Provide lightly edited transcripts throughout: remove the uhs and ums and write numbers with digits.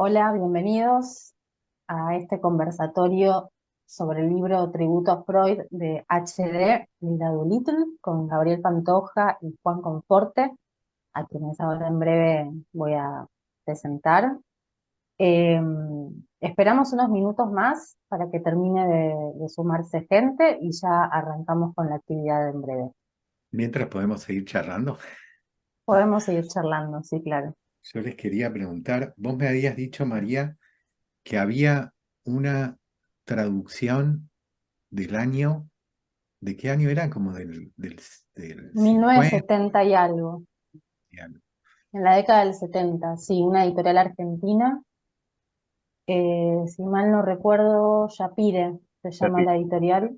Hola, bienvenidos a este conversatorio sobre el libro Tributo a Freud de H.D. Linda Doolittle con Gabriel Pantoja y Juan Conforte, a quienes ahora en breve voy a presentar. Eh, Esperamos unos minutos más para que termine de sumarse gente y ya arrancamos con la actividad en breve. Mientras podemos seguir charlando, Podemos seguir charlando, sí, claro. yo les quería preguntar, vos me habías dicho, María, que había una traducción del año, ¿de qué año era? Como del 50 1970 y algo, y algo. en la década del 70, sí, una editorial argentina. Si mal no recuerdo, Yapire se llama Sí, la editorial,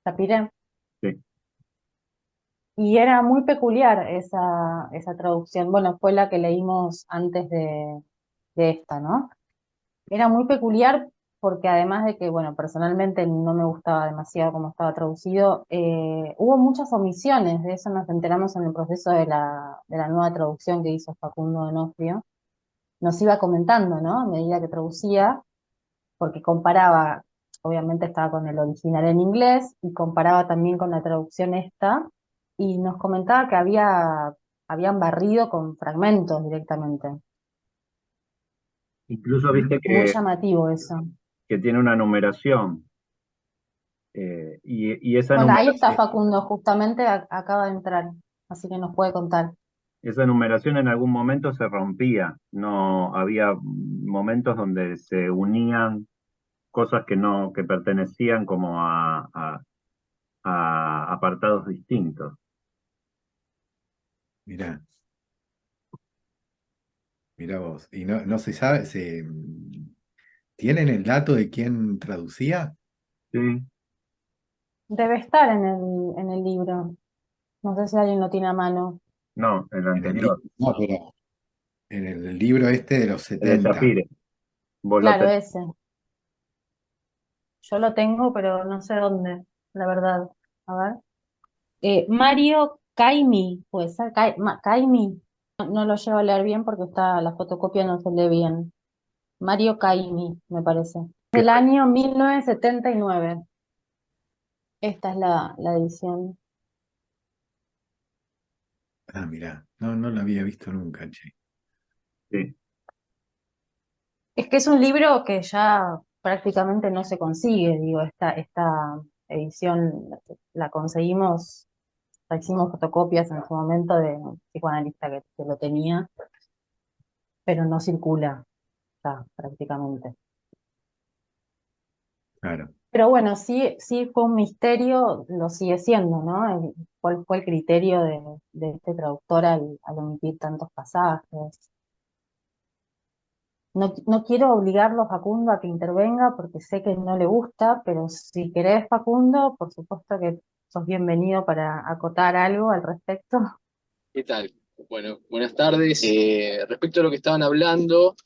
Yapire, sí. y era muy peculiar esa traducción. Bueno, fue la que leímos antes de esta, ¿no? Era muy peculiar porque además de que, bueno, personalmente no me gustaba demasiado cómo estaba traducido, hubo muchas omisiones, de eso nos enteramos en el proceso de la nueva traducción que hizo Facundo Donofrio. Nos iba comentando, ¿no? A medida que traducía, porque comparaba, obviamente estaba con el original en inglés, y comparaba también con la traducción esta, y nos comentaba que habían barrido con fragmentos directamente. Incluso viste Muy que, llamativo eso. que tiene una numeración. Y Bueno, ahí está Facundo, justamente acaba de entrar, así que nos puede contar. esa numeración en algún momento se rompía. No había momentos donde se unían cosas que pertenecían como a apartados distintos. Mirá, mirá vos. Y no se sabe, ¿tienen el dato de quién traducía? Sí, Debe estar en el libro. No sé si alguien lo tiene a mano. no, el En el anterior, no, pero en el libro este de los el de 70. Shapire. Vos lo Claro, tenés. ese. Yo lo tengo, pero no sé dónde, la verdad. A ver. Mario Caimi, puede ser, Caimi, no lo llevo a leer bien porque la fotocopia no se lee bien. Mario Caimi, me parece. Del año 1979. Esta es la edición. Ah, mirá, no lo había visto nunca, che. Sí. Es que es un libro que ya prácticamente no se consigue, digo, esta edición la conseguimos, hicimos fotocopias en su momento de un psicoanalista que lo tenía, pero no circula ya prácticamente. Claro, Pero bueno, sí fue un misterio, lo sigue siendo, ¿no? ¿Cuál fue el criterio de este traductor al omitir tantos pasajes? No quiero obligarlo, Facundo, a que intervenga porque sé que no le gusta, pero si querés, Facundo, por supuesto que sos bienvenido para acotar algo al respecto. ¿Qué tal? Bueno, buenas tardes. Respecto a lo que estaban hablando,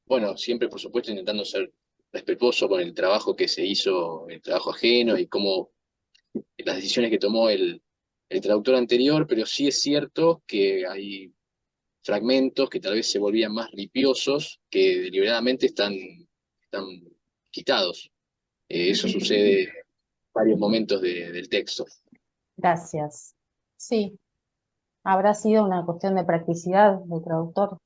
bueno, siempre por supuesto intentando ser respetuoso con el trabajo que se hizo, el trabajo ajeno y cómo las decisiones que tomó el traductor anterior, pero sí es cierto que hay fragmentos que tal vez se volvían más ripiosos, que deliberadamente están quitados. Eso sucede en varios momentos del texto. Gracias. Sí, habrá sido una cuestión de practicidad del traductor.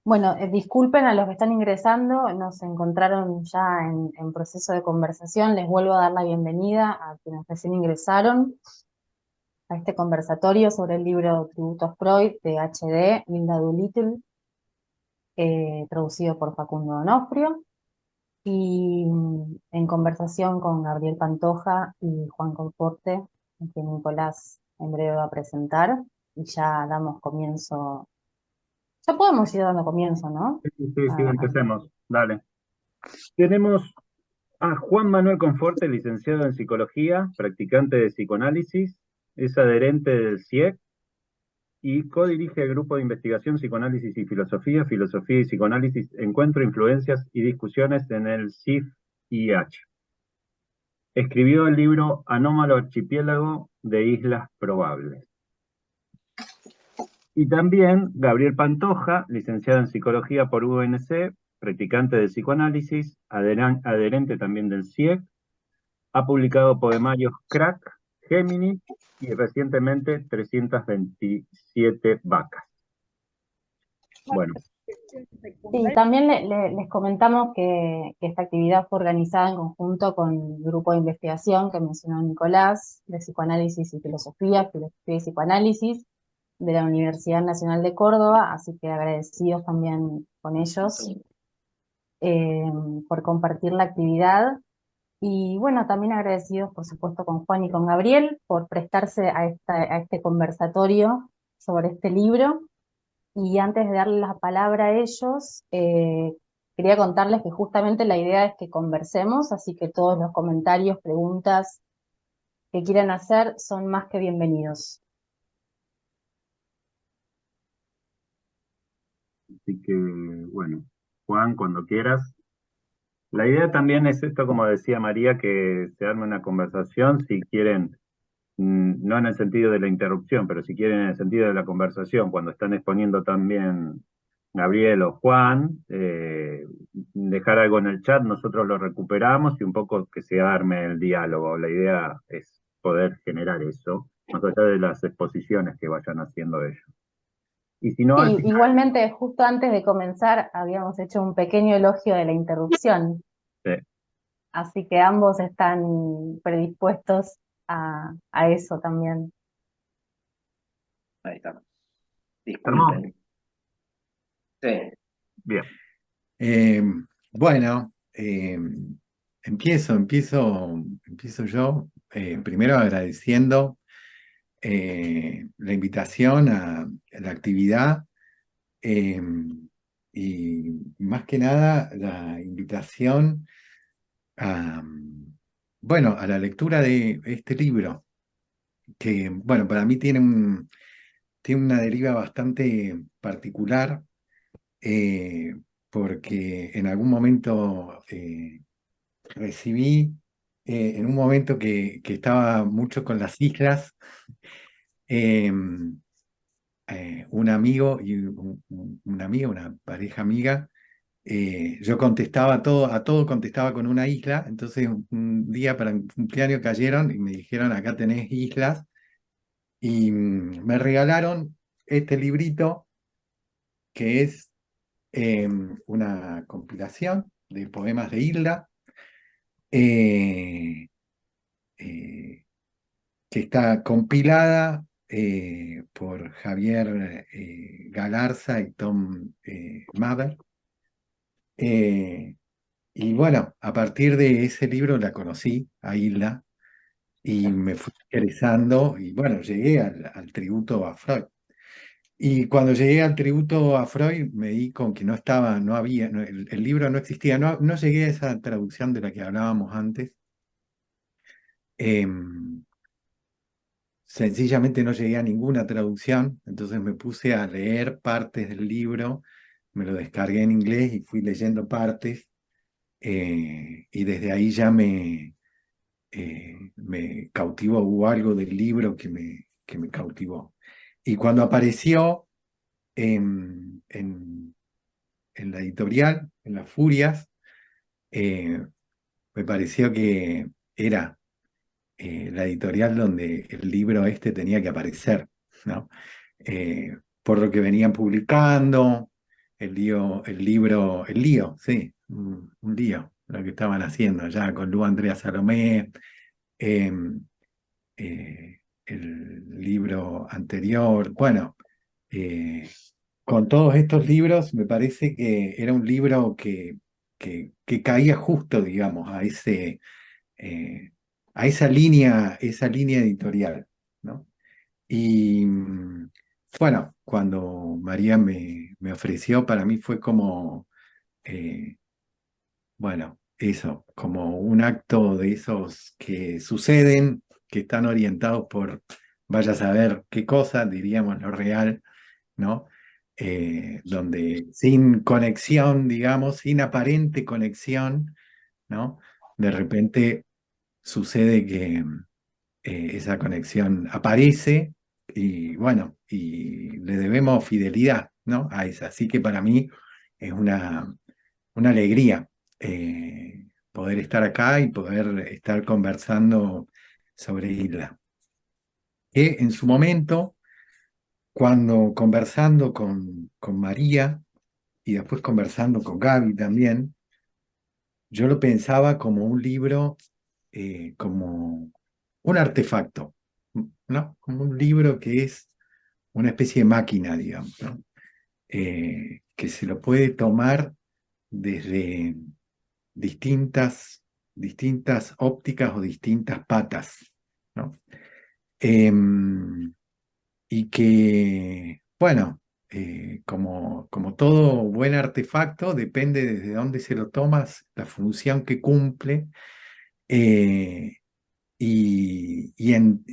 Bueno, disculpen a los que están ingresando, nos encontraron ya en proceso de conversación. Les vuelvo a dar la bienvenida a quienes recién ingresaron a este conversatorio sobre el libro Tributo a Freud de H.D. Linda Doolittle, traducido por Facundo Donofrio, y en conversación con Gabriel Pantoja y Juan Conforte, que Nicolás en breve va a presentar, y ya damos comienzo, ya podemos ir dando comienzo, ¿no? Sí, sí, sí, A- a- empecemos. Dale. Tenemos a Juan Manuel Conforte, licenciado en psicología, practicante de psicoanálisis, es adherente del CIEC y codirige el grupo de investigación Psicoanálisis y Filosofía, Filosofía y Psicoanálisis, Encuentro, Influencias y Discusiones en el CIF-IH. Escribió el libro Anómalo Archipiélago de Islas Probables. Y también Gabriel Pantoja, licenciado en Psicología por UNC, practicante de psicoanálisis, adherente también del CIEC, ha publicado poemarios Crack, Géminis y recientemente 327 vacas. Bueno, Sí, también les comentamos que esta actividad fue organizada en conjunto con el grupo de investigación que mencionó Nicolás, de Psicoanálisis y Filosofía y Psicoanálisis, de la Universidad Nacional de Córdoba, así que agradecidos también con ellos eh, por compartir la actividad. Y bueno, también agradecidos, por supuesto, con Juan y con Gabriel por prestarse a este conversatorio sobre este libro. Y antes de darle la palabra a ellos, quería contarles que justamente la idea es que conversemos, así que todos los comentarios, preguntas que quieran hacer son más que bienvenidos. así que bueno, Juan, cuando quieras. La idea también es esto, como decía María, que se arme una conversación, si quieren, no en el sentido de la interrupción, pero si quieren en el sentido de la conversación, cuando están exponiendo también Gabriel o Juan, dejar algo en el chat, nosotros lo recuperamos y un poco que se arme el diálogo. La idea es poder generar eso, más allá de las exposiciones que vayan haciendo ellos. Y si no, al Sí, final, igualmente, justo antes de comenzar, habíamos hecho un pequeño elogio de la interrupción, así que ambos están predispuestos a eso también. Ahí estamos. ¿armó? Disculpen. Sí. Bien. Eh, bueno, empiezo yo, primero agradeciendo la invitación a la actividad eh, y más que nada la invitación a, bueno, a la lectura de este libro, que bueno, para mí tiene una deriva bastante particular, eh, porque en algún momento recibí, en un momento que estaba mucho con las islas, eh, un amigo y una amiga, una pareja amiga, yo contestaba a todo contestaba con una isla, entonces un día para mi cumpleaños cayeron y me dijeron, acá tenés islas, y me regalaron este librito que es una compilación de poemas de Hilda, eh, eh, que está compilada por Javier Galarza y Tom Mather. Y bueno, a partir de ese libro la conocí a Hilda y me fui interesando y bueno, llegué al tributo a Freud. Y cuando llegué al tributo a Freud me di con que no estaba, no había, el libro no existía, no llegué a esa traducción de la que hablábamos antes. Sencillamente no llegué a ninguna traducción, entonces me puse a leer partes del libro, me lo descargué en inglés y fui leyendo partes, y desde ahí ya me cautivó, hubo algo del libro que me cautivó. Y cuando apareció en la editorial, en Las Furias, me pareció que era la editorial donde el libro este tenía que aparecer, ¿no? Por lo que venían publicando, el lío, sí, un lío, lo que estaban haciendo ya con Lu Andrea Salomé, eh, el libro anterior, bueno, con todos estos libros me parece que era un libro que caía justo, digamos, eh, a esa línea editorial, ¿no? Y bueno, cuando María me ofreció, para mí fue como, eh, bueno, eso, como un acto de esos que suceden, que están orientados por, vaya a saber qué cosa, diríamos lo real, ¿no? Donde sin conexión, digamos, sin aparente conexión, ¿no? De repente sucede que esa conexión aparece y bueno, y le debemos fidelidad, ¿no? A esa. Así que para mí es una alegría poder estar acá y poder estar conversando sobre Hilda. Que en su momento, cuando conversando con María y después conversando con Gaby también, yo lo pensaba como un libro, como un artefacto, ¿no? Como un libro que es una especie de máquina, digamos, ¿no? Que se lo puede tomar desde distintas ópticas o distintas patas, ¿no? Em, y que, bueno, como todo buen artefacto, depende desde dónde se lo tomas, la función que cumple, eh, y, y en,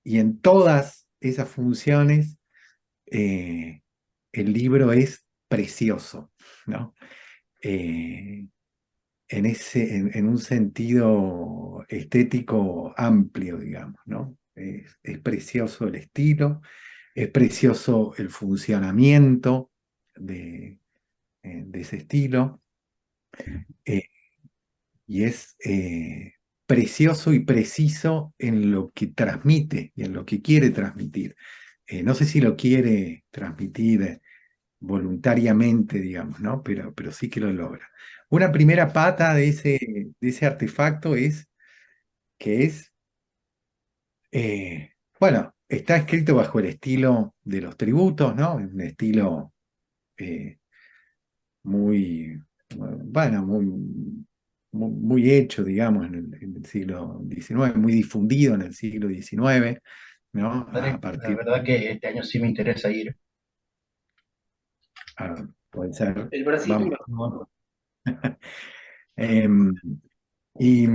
y en todas esas funciones, eh, el libro es precioso, ¿no? Eh, en un sentido estético amplio, digamos, ¿no? Es precioso el estilo, es precioso el funcionamiento de ese estilo, eh, y es precioso y preciso en lo que transmite y en lo que quiere transmitir. No sé si lo quiere transmitir voluntariamente, digamos, ¿no? Pero sí que lo logra. Una primera pata de ese artefacto es que es, bueno, está escrito bajo el estilo de los tributos, ¿no? Un estilo eh, muy, bueno, muy hecho, digamos, en el siglo XIX, muy difundido en el siglo XIX, ¿no? A La partir, verdad que este año sí me interesa ir. puede ser, El Brasil. vamos. Em, y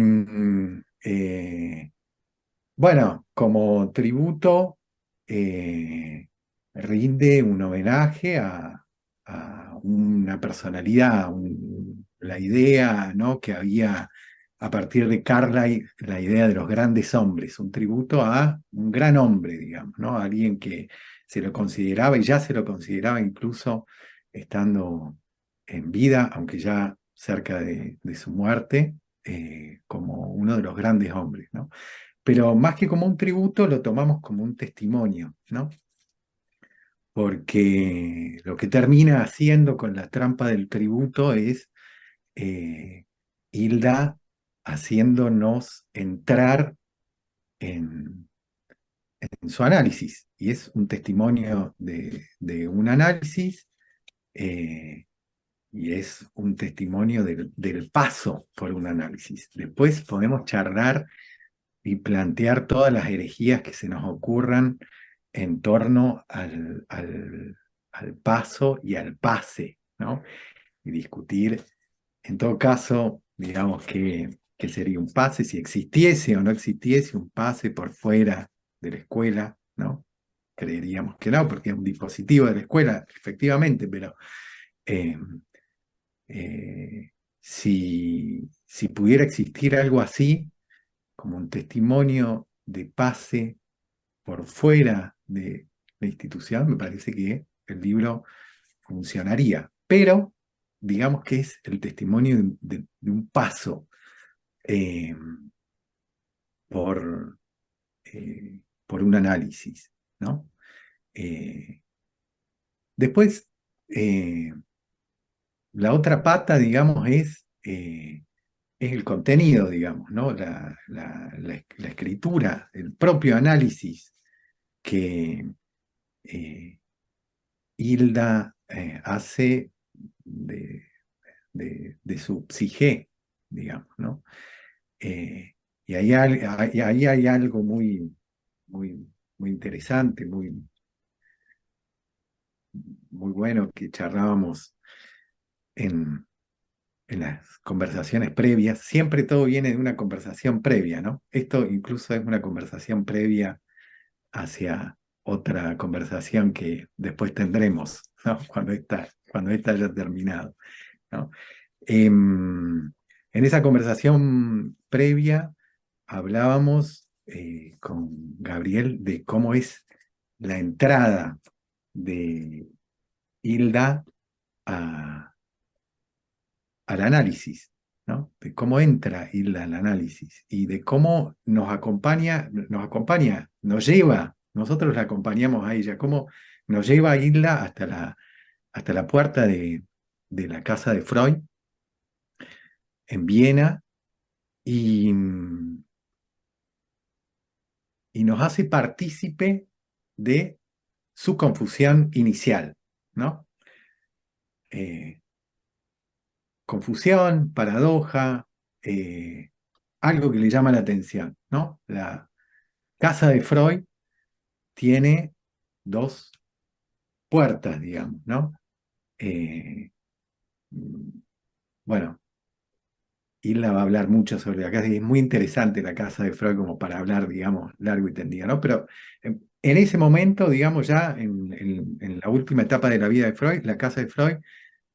bueno, como tributo, rinde un homenaje a una personalidad, la idea, ¿no? Que había a partir de Carlyle, la idea de los grandes hombres, un tributo a un gran hombre, digamos, ¿no? Alguien que se lo consideraba y ya se lo consideraba incluso estando en vida, aunque ya cerca de su muerte, como uno de los grandes hombres, ¿no? Pero más que como un tributo, lo tomamos como un testimonio, ¿no? Porque lo que termina haciendo con la trampa del tributo es Hilda haciéndonos entrar en su análisis. Y es un testimonio de un análisis, eh, y es un testimonio del paso por un análisis. Después podemos charlar y plantear todas las herejías que se nos ocurran en torno al paso y al pase, ¿no? Y discutir, en todo caso, digamos que sería un pase, si existiese o no existiese un pase por fuera de la escuela, ¿no? Creeríamos que no, porque es un dispositivo de la escuela, efectivamente, pero eh, si pudiera existir algo así, como un testimonio de pase por fuera de la institución, me parece que el libro funcionaría. Pero digamos que es el testimonio de un paso eh, por, por un análisis, ¿no? Eh, después, la otra pata, digamos, es el contenido, digamos, ¿no? La escritura, el propio análisis que Hilda hace de, de su psique, digamos, ¿no? Y ahí hay algo muy, muy interesante, muy bueno que charlábamos en, en las conversaciones previas. Siempre todo viene de una conversación previa, ¿no? Esto incluso es una conversación previa hacia otra conversación que después tendremos, ¿no? Cuando esta haya terminado, ¿no? En esa conversación previa hablábamos con Gabriel de cómo es la entrada de Hilda al análisis, ¿no? De cómo entra Hilda al análisis y de cómo nos lleva, nosotros la acompañamos a ella, cómo nos lleva a Hilda hasta la puerta de la casa de Freud en Viena y nos hace partícipe de su confusión inicial, ¿no? Confusión, paradoja, algo que le llama la atención, ¿no? La casa de Freud tiene dos puertas, digamos, ¿no? Bueno, Hilda va a hablar mucho sobre la casa, y es muy interesante la casa de Freud como para hablar, digamos, largo y tendido, ¿no? Pero en ese momento, digamos, ya en la última etapa de la vida de Freud, la casa de Freud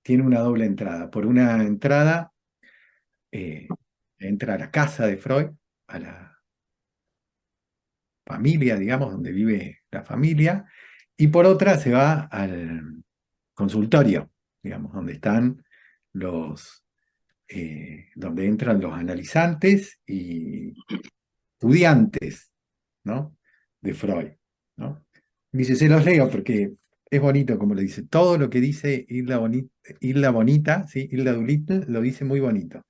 tiene una doble entrada. Por una entrada, entra a la casa de Freud, a la familia, digamos, donde vive la familia, y por otra se va al consultorio, digamos, donde están donde entran los analizantes y estudiantes, ¿no? De Freud, ¿no? Dice, se los leo porque es bonito como lo dice. Todo lo que dice Hilda Bonita, ¿sí? Hilda Doolittle lo dice muy bonito.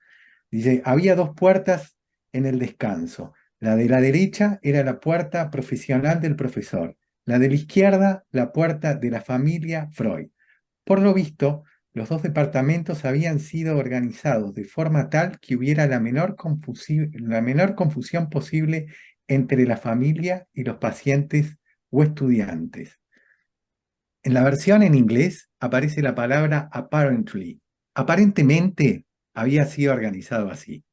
Dice, había dos puertas en el descanso. La de la derecha era la puerta profesional del profesor. La de la izquierda, la puerta de la familia Freud. Por lo visto, los dos departamentos habían sido organizados de forma tal que hubiera la menor confusión posible entre la familia y los pacientes o estudiantes. En la versión en inglés aparece la palabra apparently. Aparentemente había sido organizado así.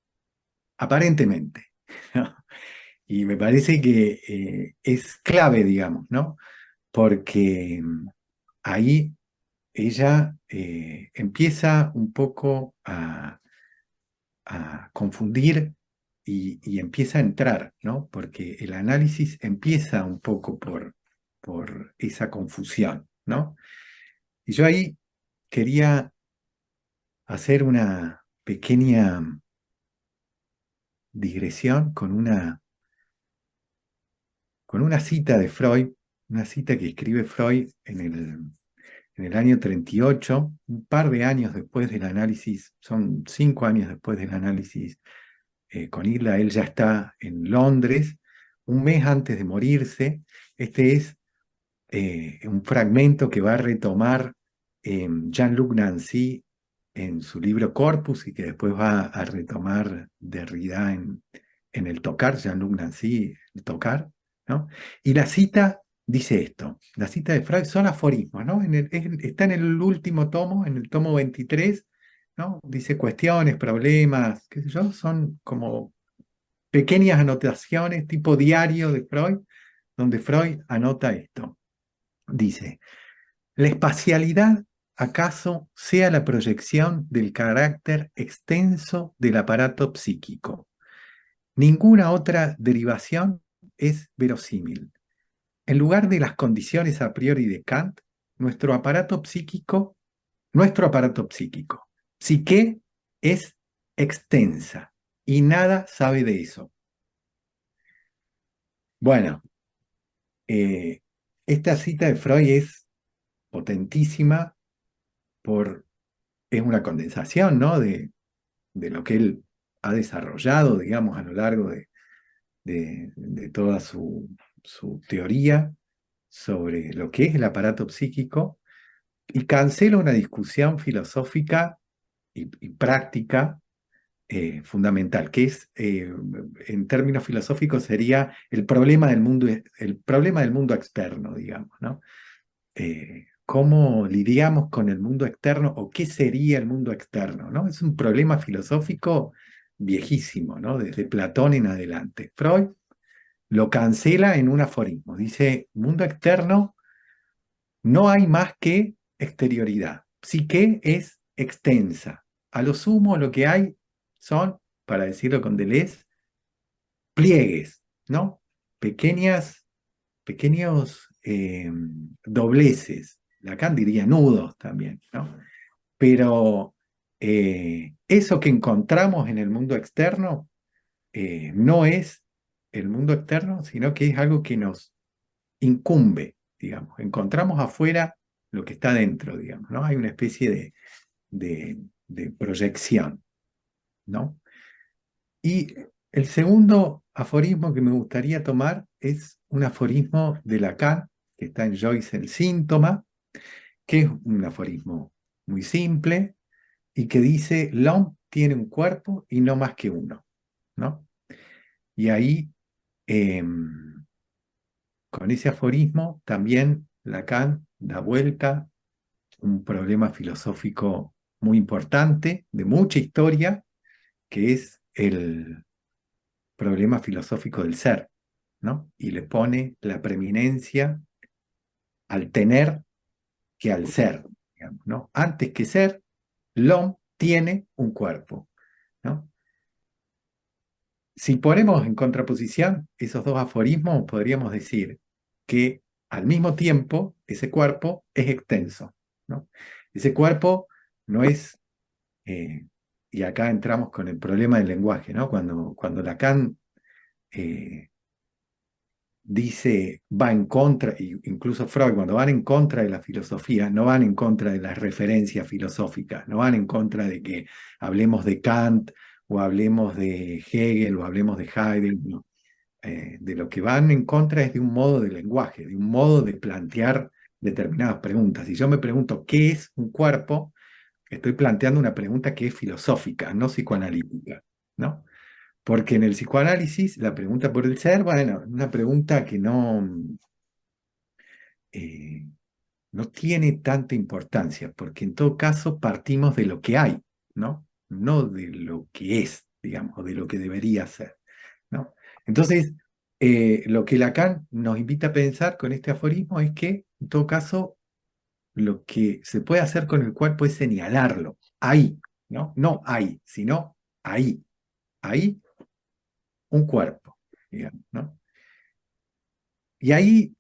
Aparentemente, ¿no? Y me parece que es clave, digamos, ¿no? Porque ahí ella empieza un poco a confundir y empieza a entrar, ¿no? Porque el análisis empieza un poco por esa confusión, ¿no? Y yo ahí quería hacer una pequeña digresión con una cita de Freud, una cita que escribe Freud en el año 38, un par de años después del análisis, son 5 años después del análisis con Hilda, él ya está en Londres, un mes antes de morirse. Este es un fragmento que va a retomar Jean-Luc Nancy en su libro Corpus y que después va a retomar Derrida en el Tocar, Jean-Luc Nancy, el Tocar, ¿no? Y la cita dice esto, la cita de Freud son aforismos, ¿no? Está en el último tomo, en el tomo 23, ¿no? Dice cuestiones, problemas, qué sé yo, son como pequeñas anotaciones tipo diario de Freud, donde Freud anota esto. Dice, ¿la espacialidad acaso sea la proyección del carácter extenso del aparato psíquico? Ninguna otra derivación es verosímil. En lugar de las condiciones a priori de Kant, nuestro aparato psíquico, psique, es extensa y nada sabe de eso. Bueno, esta cita de Freud es potentísima es una condensación, ¿no? de lo que él ha desarrollado, digamos, a lo largo de toda su teoría sobre lo que es el aparato psíquico y cancela una discusión filosófica y práctica fundamental, que es, en términos filosóficos, sería el problema del mundo externo, digamos, ¿no? ¿Cómo lidiamos con el mundo externo o qué sería el mundo externo, ¿no? Es un problema filosófico viejísimo, ¿no? Desde Platón en adelante. Freud lo cancela en un aforismo. Dice, mundo externo, no hay más que exterioridad. Psique es extensa. A lo sumo lo que hay son, para decirlo con Deleuze, pliegues, ¿no? Pequeños dobleces. Lacan diría nudos también, ¿no? Pero eso que encontramos en el mundo externo no es el mundo externo, sino que es algo que nos incumbe, digamos. Encontramos afuera lo que está dentro, digamos, ¿no? Hay una especie de proyección, ¿no? Y el segundo aforismo que me gustaría tomar es un aforismo de Lacan, que está en Joyce el síntoma, que es un aforismo muy simple y que dice: l'homme tiene un cuerpo y no más que uno, ¿no? Y ahí, con ese aforismo, también Lacan da vuelta un problema filosófico muy importante, de mucha historia, que es el problema filosófico del ser, ¿no? Y le pone la preeminencia al tener que al ser, digamos, ¿no? Antes que ser, l'homme tiene un cuerpo, ¿no? Si ponemos en contraposición esos dos aforismos, podríamos decir que al mismo tiempo ese cuerpo es extenso, ¿no? Ese cuerpo no es, y acá entramos con el problema del lenguaje, ¿no? Cuando Lacan dice, va en contra, incluso Freud, cuando van en contra de la filosofía, no van en contra de las referencias filosóficas, no van en contra de que hablemos de Kant o hablemos de Hegel o hablemos de Heidegger, no. De lo que van en contra es de un modo de lenguaje, de un modo de plantear determinadas preguntas. Si yo me pregunto qué es un cuerpo, estoy planteando una pregunta que es filosófica, no psicoanalítica, ¿no? Porque en el psicoanálisis la pregunta por el ser, bueno, una pregunta que eh, no tiene tanta importancia, porque en todo caso partimos de lo que hay, ¿no? No de lo que es, digamos, o de lo que debería ser, ¿no? Entonces, lo que Lacan nos invita a pensar con este aforismo es que, en todo caso, lo que se puede hacer con el cuerpo es señalarlo, ahí, ¿no? No hay, sino ahí. Ahí un cuerpo, digamos, ¿no? Y ahí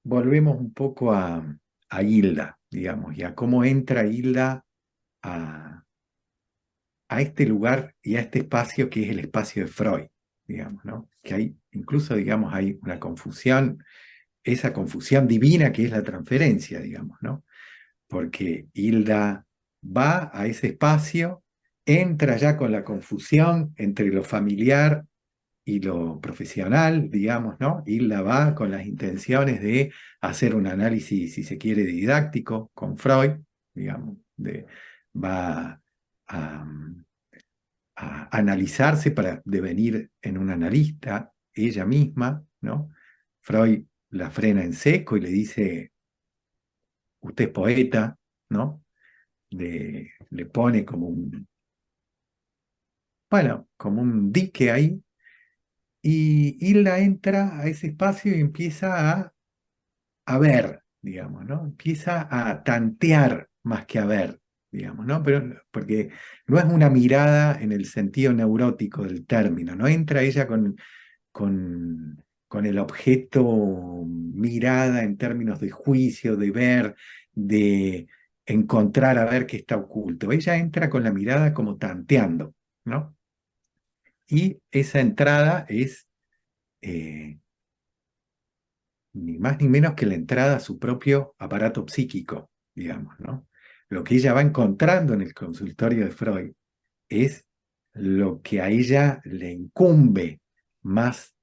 volvemos un poco a Hilda, digamos, y a cómo entra Hilda a, a este lugar y a este espacio que es el espacio de Freud, digamos, ¿no? Que hay, incluso, digamos, hay una confusión, esa confusión divina que es la transferencia, digamos, ¿no? Porque Hilda va a ese espacio, entra ya con la confusión entre lo familiar y lo profesional, digamos, ¿no? Hilda va con las intenciones de hacer un análisis, si se quiere, didáctico con Freud, digamos, va a, a analizarse para devenir en un analista ella misma, ¿no? Freud la frena en seco y le dice: usted es poeta, ¿no? Le pone como un, bueno, como un dique ahí. Y Hilda entra a ese espacio y empieza a ver, digamos, ¿no? Empieza a tantear más que a ver, digamos, ¿no? Pero, porque no es una mirada en el sentido neurótico del término, no entra ella con el objeto mirada en términos de juicio, de ver, de encontrar a ver qué está oculto. Ella entra con la mirada como tanteando, ¿no? Y esa entrada es ni más ni menos que la entrada a su propio aparato psíquico, digamos, ¿no? Lo que ella va encontrando en el consultorio de Freud es lo que a ella le incumbe más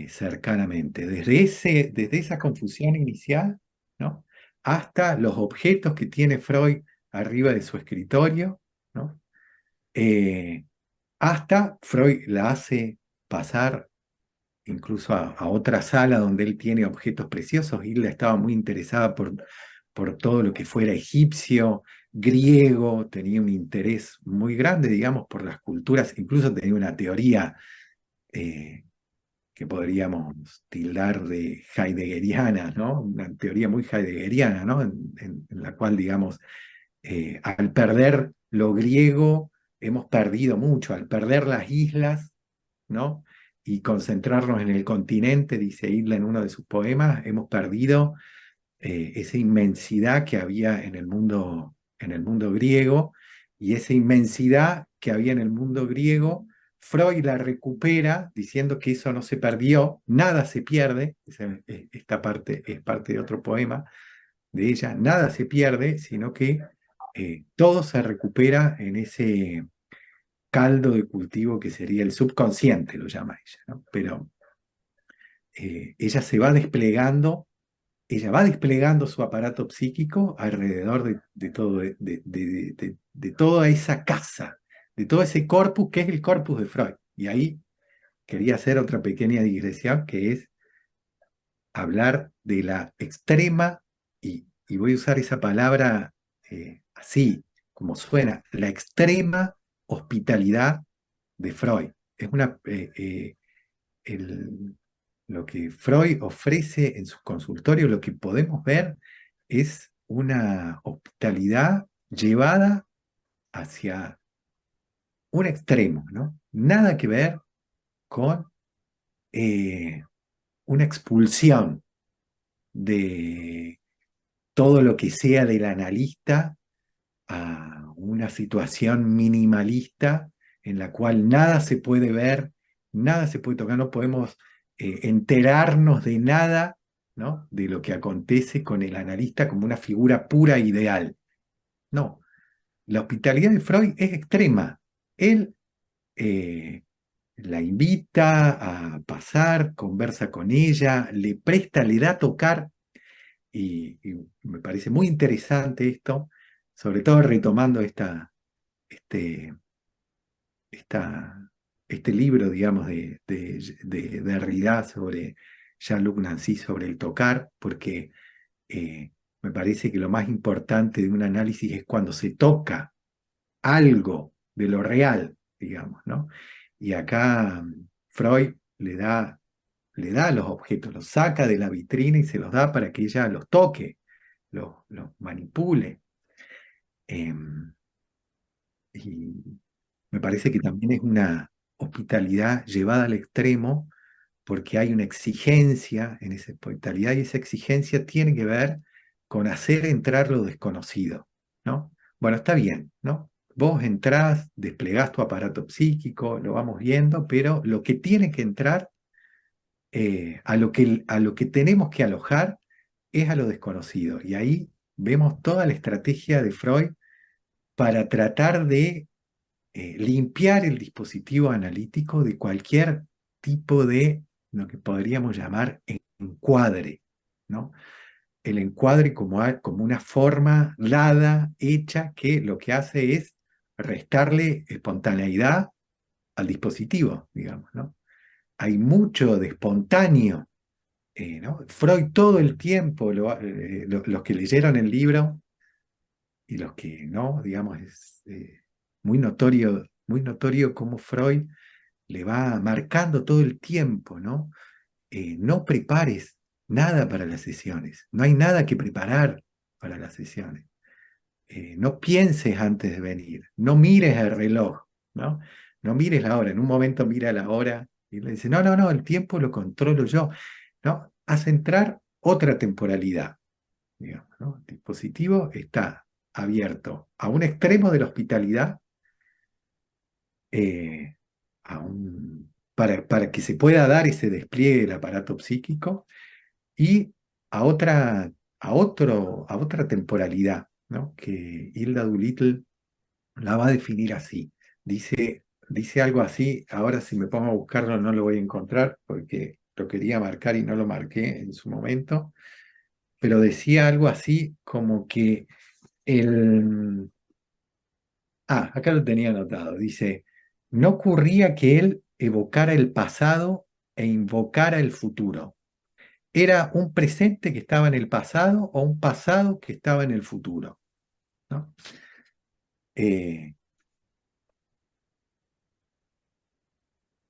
cercanamente, desde esa confusión inicial, ¿no? Hasta los objetos que tiene Freud arriba de su escritorio, ¿no? Hasta Freud la hace pasar incluso a otra sala donde él tiene objetos preciosos. Hilda estaba muy interesada por todo lo que fuera egipcio, griego, tenía un interés muy grande, digamos, por las culturas, incluso tenía una teoría que podríamos tildar de heideggeriana, ¿no? Una teoría muy heideggeriana, ¿no? En la cual, digamos, al perder lo griego, hemos perdido mucho, al perder las islas, ¿no? y concentrarnos en el continente, dice Isla en uno de sus poemas, hemos perdido esa inmensidad que había en el mundo griego, y esa inmensidad que había en el mundo griego, Freud la recupera diciendo que eso no se perdió, nada se pierde, esta parte es parte de otro poema de ella, nada se pierde, sino que todo se recupera en ese caldo de cultivo que sería el subconsciente, lo llama ella, ¿no? Pero ella se va desplegando, ella va desplegando su aparato psíquico alrededor de toda esa casa, de todo ese corpus que es el corpus de Freud. Y ahí quería hacer otra pequeña digresión, que es hablar de la extrema, y voy a usar esa palabra así, como suena, la extrema hospitalidad de Freud. Es el- lo que Freud ofrece en sus consultorios, lo que podemos ver es una hospitalidad llevada hacia un extremo, ¿no? Nada que ver con eh, una expulsión de todo lo que sea del analista a una situación minimalista en la cual nada se puede ver, nada se puede tocar, no podemos enterarnos de nada, ¿no? De lo que acontece con el analista como una figura pura e ideal. No, la hospitalidad de Freud es extrema. Él eh, la invita a pasar, conversa con ella, le presta, le da a tocar, y me parece muy interesante esto, sobre todo retomando este, esta, este libro, digamos, de Derrida sobre Jean-Luc Nancy, sobre el tocar, porque me parece que lo más importante de un análisis es cuando se toca algo de lo real, digamos, ¿no? Y acá Freud le da los objetos, los saca de la vitrina y se los da para que ella los toque, los manipule. Em, y me parece que también es una hospitalidad llevada al extremo, porque hay una exigencia en esa hospitalidad, y esa exigencia tiene que ver con hacer entrar lo desconocido, ¿no? Bueno, está bien, ¿no? Vos entrás, desplegás tu aparato psíquico, lo vamos viendo, pero lo que tiene que entrar, a lo que tenemos que alojar, es a lo desconocido. Y ahí vemos toda la estrategia de Freud para tratar de limpiar el dispositivo analítico de cualquier tipo de lo que podríamos llamar encuadre, ¿no? El encuadre como una forma dada, hecha, que lo que hace es restarle espontaneidad al dispositivo, digamos, ¿no? Hay mucho de espontáneo, ¿no? Freud todo el tiempo, los que leyeron el libro y los que no, digamos, es muy notorio cómo Freud le va marcando todo el tiempo, ¿no? No prepares nada para las sesiones, no hay nada que preparar para las sesiones. No pienses antes de venir, no mires el reloj, ¿no? No mires la hora, en un momento mira la hora y le dice, no, no, no, el tiempo lo controlo yo, ¿no? Haz entrar otra temporalidad, digamos, ¿no? El dispositivo está abierto a un extremo de la hospitalidad, eh, para que se pueda dar ese despliegue del aparato psíquico, y a otra temporalidad, ¿no? Que Hilda Doolittle la va a definir así. Dice algo así, ahora si me pongo a buscarlo no lo voy a encontrar porque lo quería marcar y no lo marqué en su momento, pero decía algo así como que el... acá lo tenía anotado. Dice, no ocurría que él evocara el pasado e invocara el futuro. Era un presente que estaba en el pasado o un pasado que estaba en el futuro, ¿no? Eh,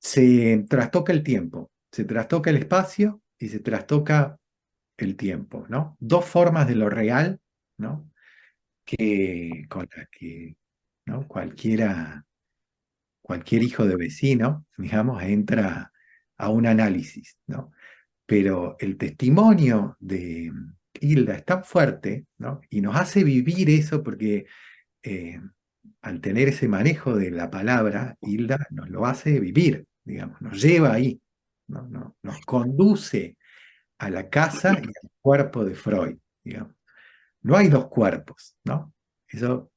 Se trastoca el tiempo, se trastoca el espacio y se trastoca el tiempo, ¿no? Dos formas de lo real, ¿no? Con las que, ¿no? Cualquier hijo de vecino, digamos, entra a un análisis, ¿no? Pero el testimonio de Hilda es tan fuerte, ¿no? Y nos hace vivir eso porque al tener ese manejo de la palabra, Hilda nos lo hace vivir, digamos, nos lleva ahí, ¿no? Nos conduce a la casa y al cuerpo de Freud, digamos. No hay dos cuerpos, ¿no? Eso,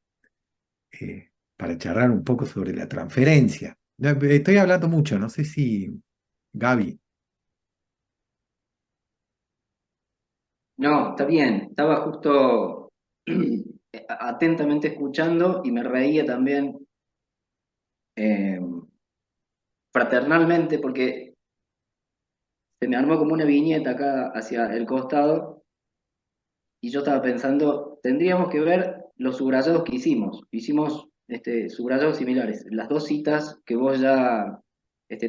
para charlar un poco sobre la transferencia. No, estoy hablando mucho, no sé si Gaby. No, está bien. Estaba justo atentamente escuchando y me reía también eh, fraternalmente porque se me armó como una viñeta acá hacia el costado y yo estaba pensando, tendríamos que ver los subrayados que hicimos. Hicimos subrayados similares. Las dos citas que vos ya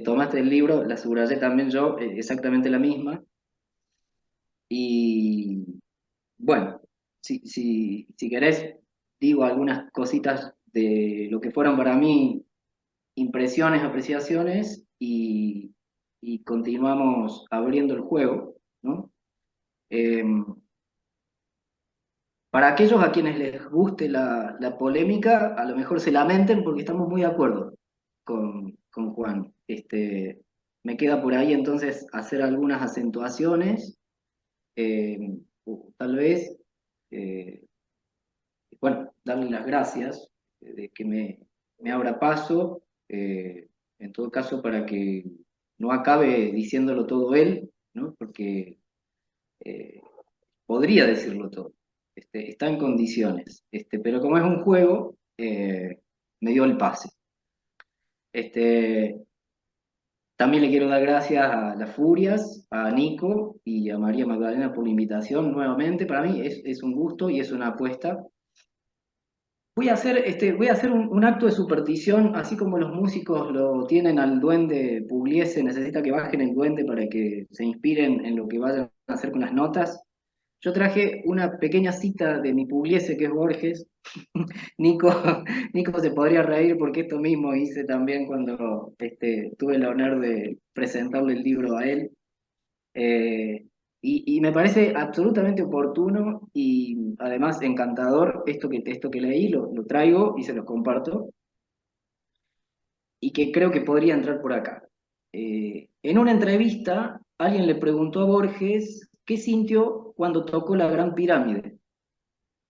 tomaste del libro, las subrayé también yo, exactamente la misma. Y bueno, si querés, digo algunas cositas de lo que fueron para mí impresiones, apreciaciones y continuamos abriendo el juego, ¿no? Eh, para aquellos a quienes les guste la polémica, a lo mejor se lamenten porque estamos muy de acuerdo con Juan. Me queda por ahí entonces hacer algunas acentuaciones, o tal vez, eh, bueno, darle las gracias de que me abra paso, en todo caso para que no acabe diciéndolo todo él, ¿no? Porque eh, podría decirlo todo, está en condiciones, pero como es un juego, me dio el pase. Este, También le quiero dar gracias a las Furias, a Nico y a María Magdalena por la invitación nuevamente. Para mí es un gusto y es una apuesta. Voy a hacer un acto de superstición, así como los músicos lo tienen al duende Pugliese, necesita que bajen el duende para que se inspiren en lo que vayan a hacer con las notas. Yo traje una pequeña cita de mi Pugliese, que es Borges. Nico, Nico se podría reír porque esto mismo hice también cuando tuve el honor de presentarle el libro a él. Eh, y me parece absolutamente oportuno y además encantador esto que leí, lo traigo y se los comparto, y que creo que podría entrar por acá. En una entrevista, alguien le preguntó a Borges qué sintió cuando tocó la Gran Pirámide.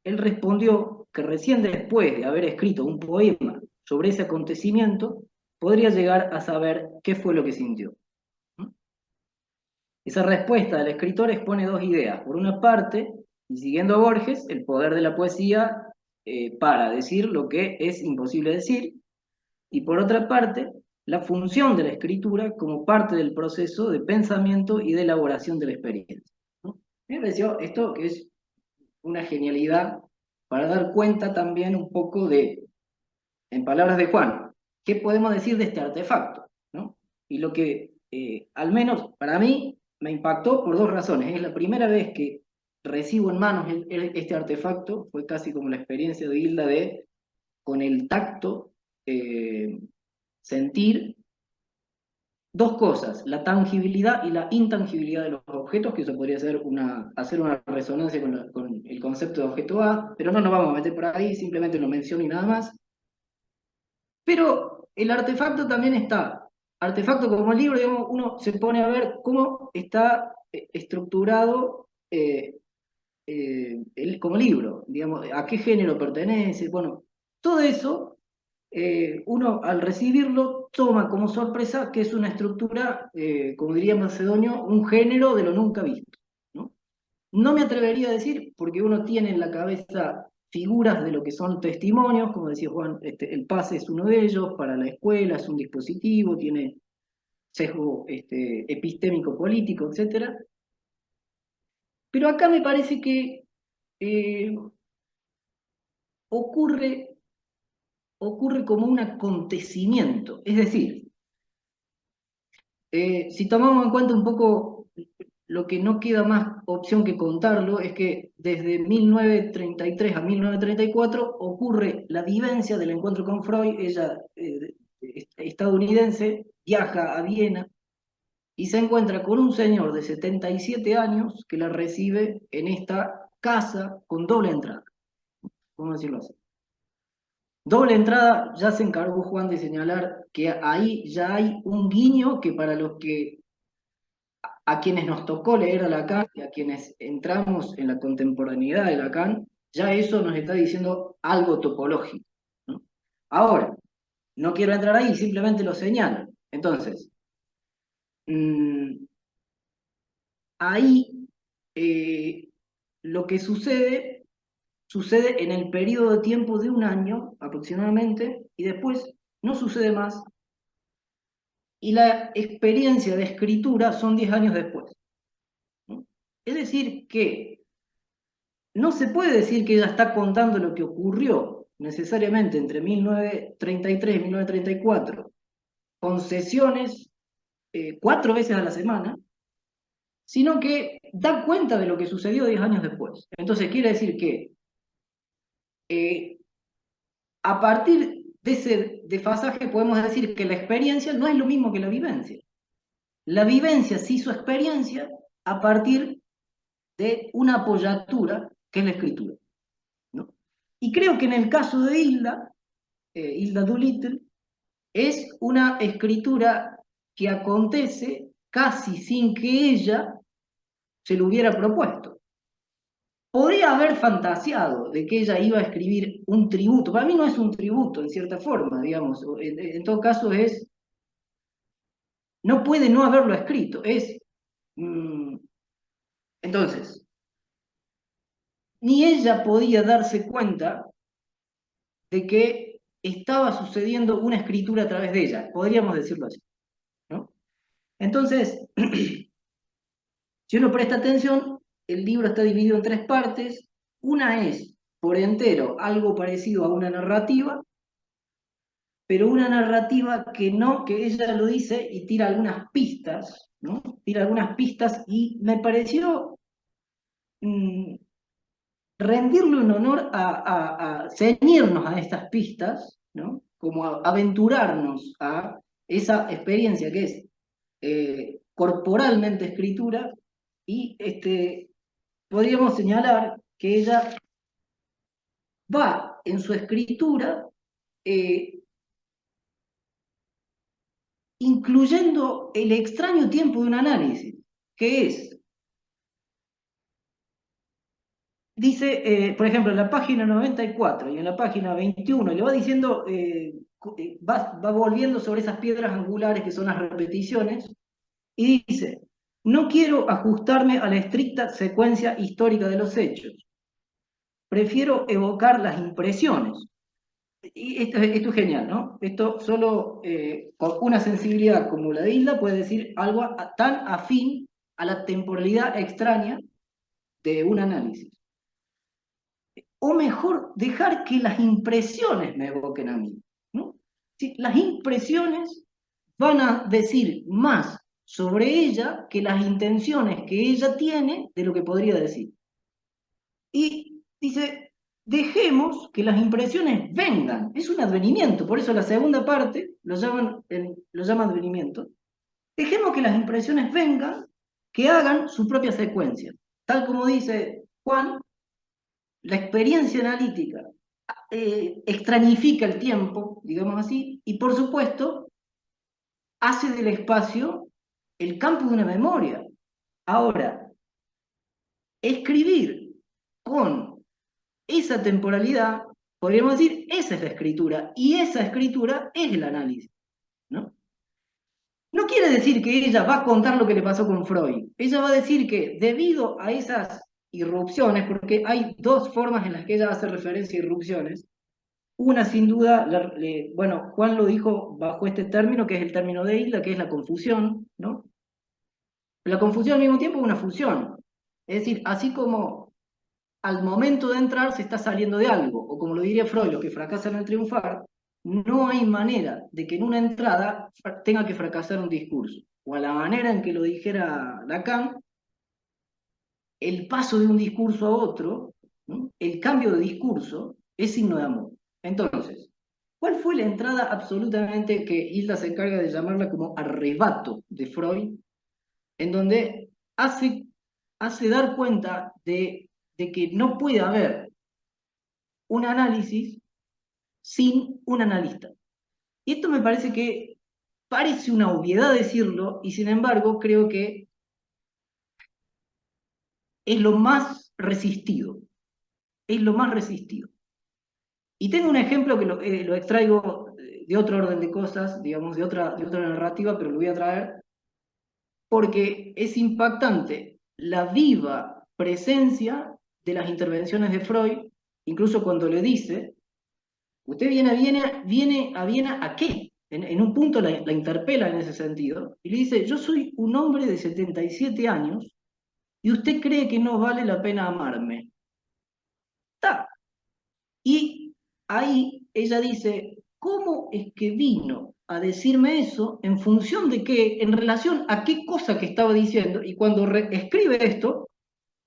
Él respondió que recién después de haber escrito un poema sobre ese acontecimiento, podría llegar a saber qué fue lo que sintió. Esa respuesta del escritor expone dos ideas. Por una parte, y siguiendo a Borges, el poder de la poesía para decir lo que es imposible decir, y por otra parte, la función de la escritura como parte del proceso de pensamiento y de elaboración de la experiencia, ¿no? Me pareció esto que es una genialidad para dar cuenta también un poco de, en palabras de Juan, qué podemos decir de este artefacto, ¿no? Y lo que, al menos para mí, me impactó por dos razones. Es la primera vez que recibo en manos este artefacto, fue casi como la experiencia de Hilda de, con el tacto, sentir dos cosas, la tangibilidad y la intangibilidad de los objetos, que eso podría ser hacer una resonancia con el concepto de objeto A, pero no nos vamos a meter por ahí, simplemente lo menciono y nada más. Pero el artefacto también está. Artefacto como el libro, digamos, uno se pone a ver cómo está estructurado como libro, digamos, a qué género pertenece, bueno, todo eso, uno al recibirlo toma como sorpresa que es una estructura, como diría Macedonio, un género de lo nunca visto, ¿no? No me atrevería a decir, porque uno tiene en la cabeza figuras de lo que son testimonios, como decía Juan, el PASE es uno de ellos, para la escuela es un dispositivo, tiene sesgo epistémico político, etc. Pero acá me parece que eh, ocurre, ocurre como un acontecimiento, es decir, si tomamos en cuenta un poco lo que no queda más opción que contarlo, es que desde 1933 a 1934 ocurre la vivencia del encuentro con Freud. Ella, estadounidense, viaja a Viena, y se encuentra con un señor de 77 años que la recibe en esta casa con doble entrada, vamos a decirlo así. Doble entrada, ya se encargó Juan de señalar que ahí ya hay un guiño que para los que a quienes nos tocó leer a Lacan y a quienes entramos en la contemporaneidad de Lacan, ya eso nos está diciendo algo topológico, ¿no? Ahora, no quiero entrar ahí, simplemente lo señalo. Entonces, ahí lo que sucede en el periodo de tiempo de un año aproximadamente, y después no sucede más, y la experiencia de escritura son 10 años después, ¿no? Es decir, que no se puede decir que ella está contando lo que ocurrió necesariamente entre 1933 y 1934, con sesiones 4 veces a la semana, sino que da cuenta de lo que sucedió 10 años después. Entonces quiere decir que a partir de ese desfasaje podemos decir que la experiencia no es lo mismo que la vivencia. La vivencia se hizo experiencia a partir de una apoyatura que es la escritura, ¿no? Y creo que en el caso de Hilda Doolittle, es una escritura que acontece casi sin que ella se lo hubiera propuesto. Podría haber fantaseado de que ella iba a escribir un tributo. Para mí no es un tributo, en cierta forma, digamos. En todo caso es... No puede no haberlo escrito. Entonces, ni ella podía darse cuenta de que estaba sucediendo una escritura a través de ella. Podríamos decirlo así, ¿no? Entonces, si uno presta atención, el libro está dividido en 3 partes. Una es, por entero, algo parecido a una narrativa, pero una narrativa que no, que ella lo dice y tira algunas pistas, ¿no? Tira algunas pistas y me pareció rendirle un honor a ceñirnos a estas pistas, ¿no? Como a aventurarnos a esa experiencia que es corporalmente escritura y podríamos señalar que ella va en su escritura incluyendo el extraño tiempo de un análisis, que es, dice, por ejemplo, en la página 94 y en la página 21, le va diciendo, va volviendo sobre esas piedras angulares que son las repeticiones, y dice, no quiero ajustarme a la estricta secuencia histórica de los hechos, prefiero evocar las impresiones. Y esto es genial, ¿no? Esto solo con una sensibilidad como la de Hilda puede decir algo tan afín a la temporalidad extraña de un análisis. O mejor, dejar que las impresiones me evoquen a mí, ¿no? Sí, las impresiones van a decir más sobre ella que las intenciones que ella tiene de lo que podría decir. Y dice, dejemos que las impresiones vengan. Es un advenimiento, por eso la segunda parte lo llaman advenimiento. Dejemos que las impresiones vengan, que hagan su propia secuencia. Tal como dice Juan, la experiencia analítica extrañifica el tiempo, digamos así, y por supuesto hace del espacio el campo de una memoria. Ahora, escribir con esa temporalidad, podríamos decir, esa es la escritura, y esa escritura es el análisis, ¿no? No quiere decir que ella va a contar lo que le pasó con Freud. Ella va a decir que debido a esas irrupciones, porque hay 2 formas en las que ella hace referencia a irrupciones, una sin duda, bueno, Juan lo dijo bajo este término, que es el término de Hilda, que es la confusión, ¿no? La confusión al mismo tiempo es una fusión. Es decir, así como al momento de entrar se está saliendo de algo, o como lo diría Freud, los que fracasan al triunfar, no hay manera de que en una entrada tenga que fracasar un discurso. O a la manera en que lo dijera Lacan, el paso de un discurso a otro, ¿no? El cambio de discurso, es signo de amor. Entonces, ¿cuál fue la entrada absolutamente que Hilda se encarga de llamarla como arrebato de Freud? en donde hace dar cuenta de que no puede haber un análisis sin un analista. Y esto me parece que parece una obviedad decirlo, y sin embargo creo que es lo más resistido. Es lo más resistido. Y tengo un ejemplo que lo extraigo de otro orden de cosas, digamos, de otra narrativa, pero lo voy a traer porque es impactante la viva presencia de las intervenciones de Freud, incluso cuando le dice, usted viene a Viena ¿a qué? En un punto la interpela en ese sentido, y le dice, yo soy un hombre de 77 años y usted cree que no vale la pena amarme. Está. Y ahí ella dice, ¿cómo es que vino a decirme eso en función de qué, en relación a qué cosa que estaba diciendo? Y cuando escribe esto,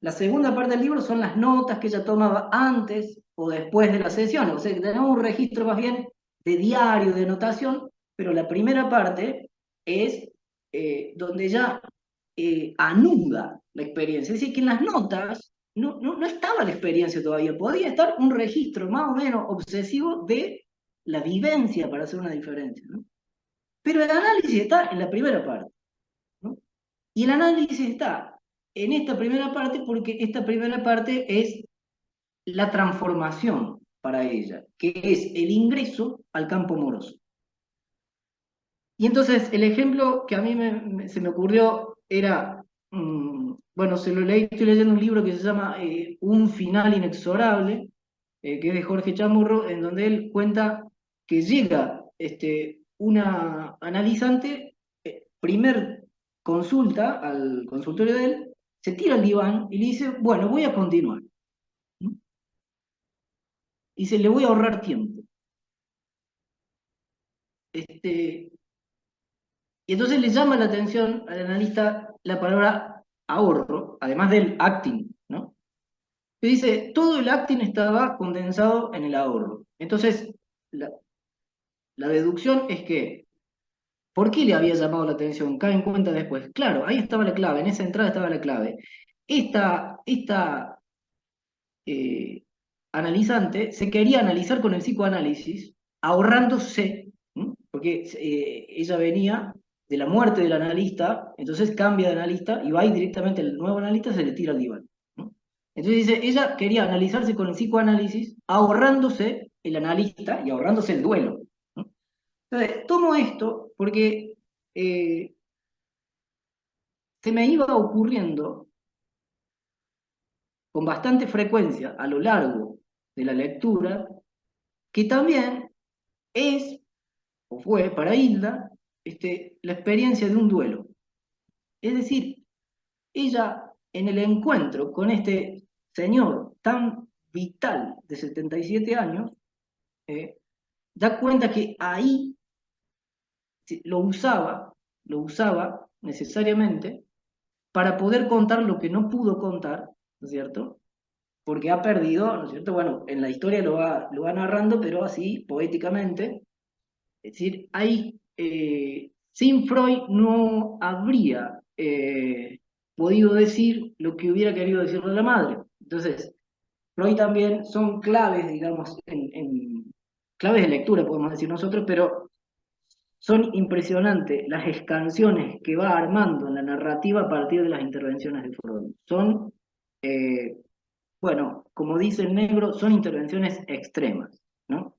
la segunda parte del libro son las notas que ella tomaba antes o después de la sesión. O sea, que tenemos un registro más bien de diario, de anotación, pero la primera parte es donde ella anuda la experiencia. Es decir, que en las notas no estaba la experiencia todavía, podía estar un registro más o menos obsesivo de la vivencia para hacer una diferencia, ¿no? Pero el análisis está en la primera parte, ¿no? Y el análisis está en esta primera parte porque esta primera parte es la transformación para ella, que es el ingreso al campo moroso. Y entonces el ejemplo que a mí se me ocurrió era, bueno, se lo leí, estoy leyendo un libro que se llama Un final inexorable, que es de Jorge Chamorro, en donde él cuenta que llega una analizante, primer consulta al consultorio de él, se tira al diván y le dice, bueno, voy a continuar. ¿No? Y dice, le voy a ahorrar tiempo. Y entonces le llama la atención al analista la palabra ahorro, además del acting, ¿no? Y dice, todo el acting estaba condensado en el ahorro. Entonces, la, la deducción es que, ¿por qué le había llamado la atención? Cae en cuenta después. Claro, ahí estaba la clave, en esa entrada estaba la clave. Esta eh, analizante se quería analizar con el psicoanálisis, ahorrándose, ¿no? Porque ella venía de la muerte del analista, entonces cambia de analista y va y directamente el nuevo analista se le tira al diván, ¿no? Entonces dice, ella quería analizarse con el psicoanálisis, ahorrándose el analista y ahorrándose el duelo, ¿no? Entonces, tomo esto porque eh, se me iba ocurriendo con bastante frecuencia a lo largo de la lectura que también es, o fue para Hilda, la experiencia de un duelo. Es decir, ella en el encuentro con este señor tan vital de 77 años, eh, da cuenta que ahí lo usaba necesariamente para poder contar lo que no pudo contar, ¿no es cierto? Porque ha perdido, ¿no es cierto? Bueno, en la historia lo va narrando, pero así, poéticamente. Es decir, sin Freud no habría podido decir lo que hubiera querido decirle la madre. Entonces, Freud también son claves, digamos, claves de lectura, podemos decir nosotros, pero son impresionantes las escanciones que va armando en la narrativa a partir de las intervenciones de Freud. Son, eh, bueno, como dice el negro, son intervenciones extremas, ¿no?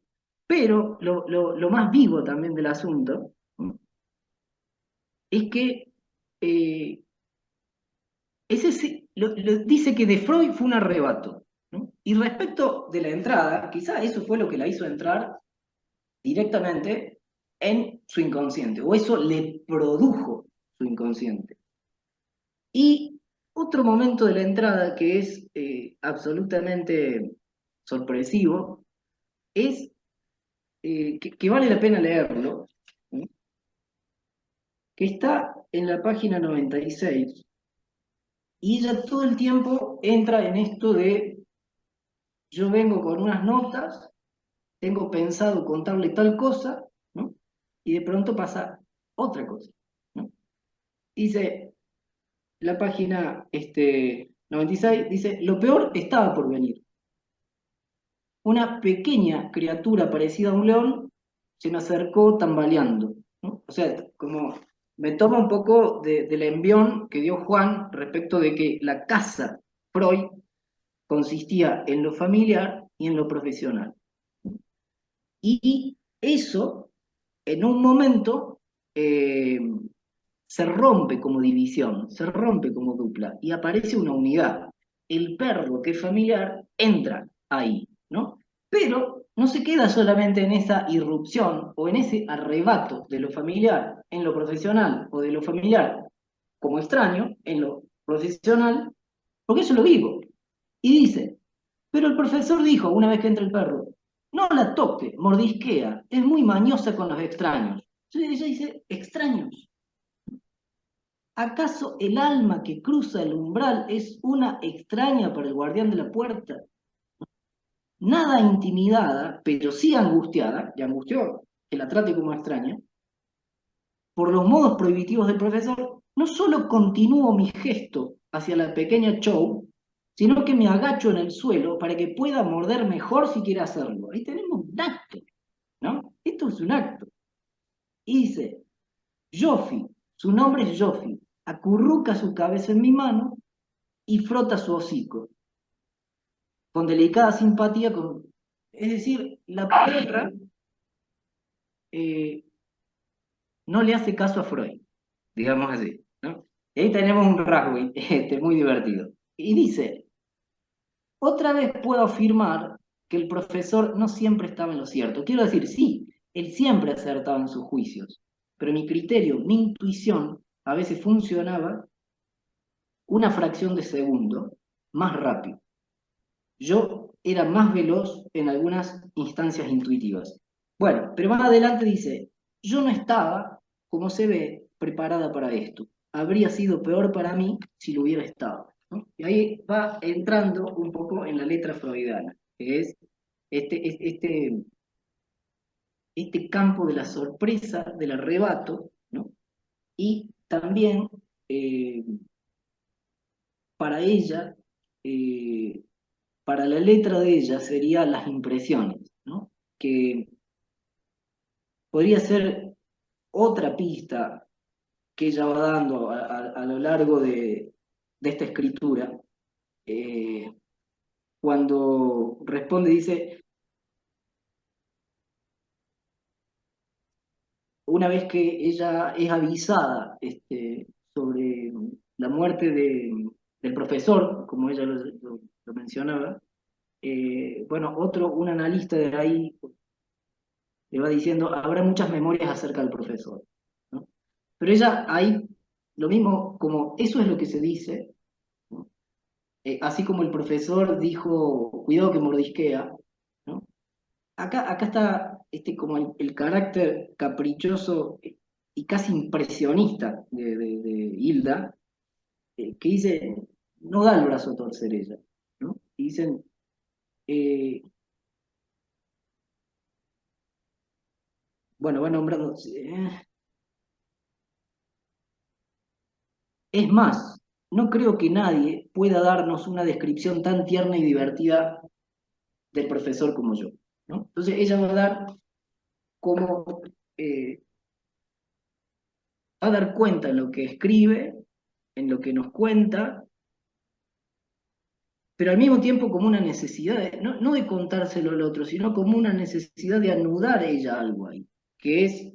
Pero lo más vivo también del asunto, ¿no? Es que dice que de Freud fue un arrebato, ¿no? Y respecto de la entrada, quizá eso fue lo que la hizo entrar directamente en su inconsciente, o eso le produjo su inconsciente. Y otro momento de la entrada que es absolutamente sorpresivo es que vale la pena leerlo, ¿sí? Que está en la página 96, y ella todo el tiempo entra en esto de, yo vengo con unas notas, tengo pensado contarle tal cosa, ¿no? Y de pronto pasa otra cosa, ¿no? Dice, la página 96 dice, lo peor estaba por venir. Una pequeña criatura parecida a un león se me acercó tambaleando, ¿no? O sea, como me toma un poco del envión que dio Juan respecto de que la casa Freud consistía en lo familiar y en lo profesional. Y eso, en un momento, se rompe como división, se rompe como dupla y aparece una unidad. El perro que es familiar entra ahí, ¿no? Pero no se queda solamente en esa irrupción o en ese arrebato de lo familiar en lo profesional o de lo familiar como extraño en lo profesional, porque eso lo vivo. Y dice, pero el profesor dijo una vez que entra el perro, no la toque, mordisquea, es muy mañosa con los extraños. Entonces ella dice, extraños. ¿Acaso el alma que cruza el umbral es una extraña para el guardián de la puerta? Nada intimidada, pero sí angustiada, y angustió que la trate como extraña, por los modos prohibitivos del profesor, no solo continúo mi gesto hacia la pequeña Chow, sino que me agacho en el suelo para que pueda morder mejor si quiere hacerlo. Ahí tenemos un acto, ¿no? Esto es un acto. Y dice, Joffy, su nombre es Joffy, acurruca su cabeza en mi mano y frota su hocico, con delicada simpatía. Es decir, la perra eh, no le hace caso a Freud, digamos así, ¿no? Y ahí tenemos un rasgo muy divertido. Y dice, otra vez puedo afirmar que el profesor no siempre estaba en lo cierto. Quiero decir, sí, él siempre acertaba en sus juicios, pero mi criterio, mi intuición, a veces funcionaba una fracción de segundo más rápido. Yo era más veloz en algunas instancias intuitivas. Bueno, pero más adelante dice, yo no estaba, como se ve, preparada para esto. Habría sido peor para mí si lo hubiera estado, ¿no? Y ahí va entrando un poco en la letra freudiana, que es este, este, este campo de la sorpresa, del arrebato, ¿no? Y también eh, para ella, eh, para la letra de ella sería las impresiones, ¿no? Que podría ser otra pista que ella va dando a lo largo de esta escritura, eh, cuando responde, dice, una vez que ella es avisada sobre la muerte del profesor, como ella lo mencionaba, bueno, un analista de ahí le va diciendo, habrá muchas memorias acerca del profesor, ¿no? Pero ella ahí, lo mismo como eso es lo que se dice, ¿no? Así como el profesor dijo, cuidado que mordisquea, ¿no? Acá está como el carácter caprichoso y casi impresionista de Hilda, que dice, no da el brazo a torcer ella, ¿no? Y dicen, eh, bueno, va nombrando, es más, no creo que nadie pueda darnos una descripción tan tierna y divertida del profesor como yo, ¿no? Entonces ella como, eh, va a dar cuenta en lo que escribe, en lo que nos cuenta, pero al mismo tiempo como una necesidad, no de contárselo al otro, sino como una necesidad de anudar ella algo ahí, que es,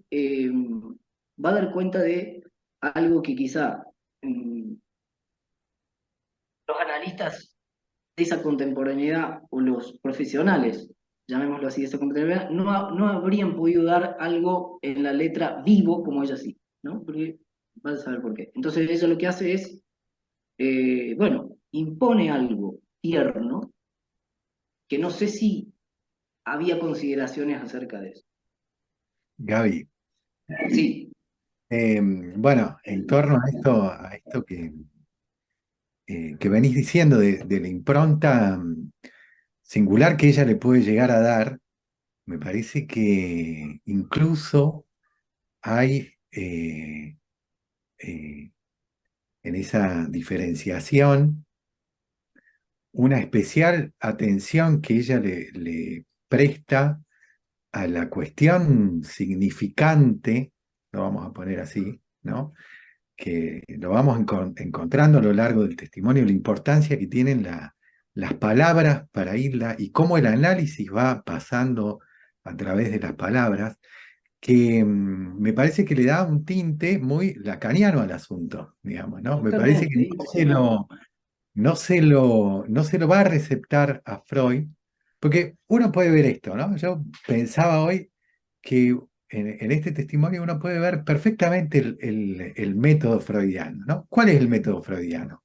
va a dar cuenta de algo que quizá los analistas de esa contemporaneidad o los profesionales, llamémoslo así, de esa contemporaneidad, no habrían podido dar algo en la letra vivo como ella sí, ¿no? Porque vas a saber por qué. Entonces ella lo que hace es, bueno, impone algo tierno que no sé si había consideraciones acerca de eso. Gaby, Sí, bueno, en torno a esto que venís diciendo de la impronta singular que ella le puede llegar a dar, me parece que incluso hay eh, en esa diferenciación, una especial atención que ella le presta a la cuestión significante, lo vamos a poner así, ¿no? Que lo vamos encontrando a lo largo del testimonio, la importancia que tienen las palabras para irla y cómo el análisis va pasando a través de las palabras, que me parece que le da un tinte muy lacaniano al asunto, digamos, ¿no? Me parece que Totalmente, impresionante. no se lo va a receptar a Freud, porque uno puede ver esto, ¿no? Yo pensaba hoy que en este testimonio uno puede ver perfectamente el método freudiano, ¿no? ¿Cuál es el método freudiano?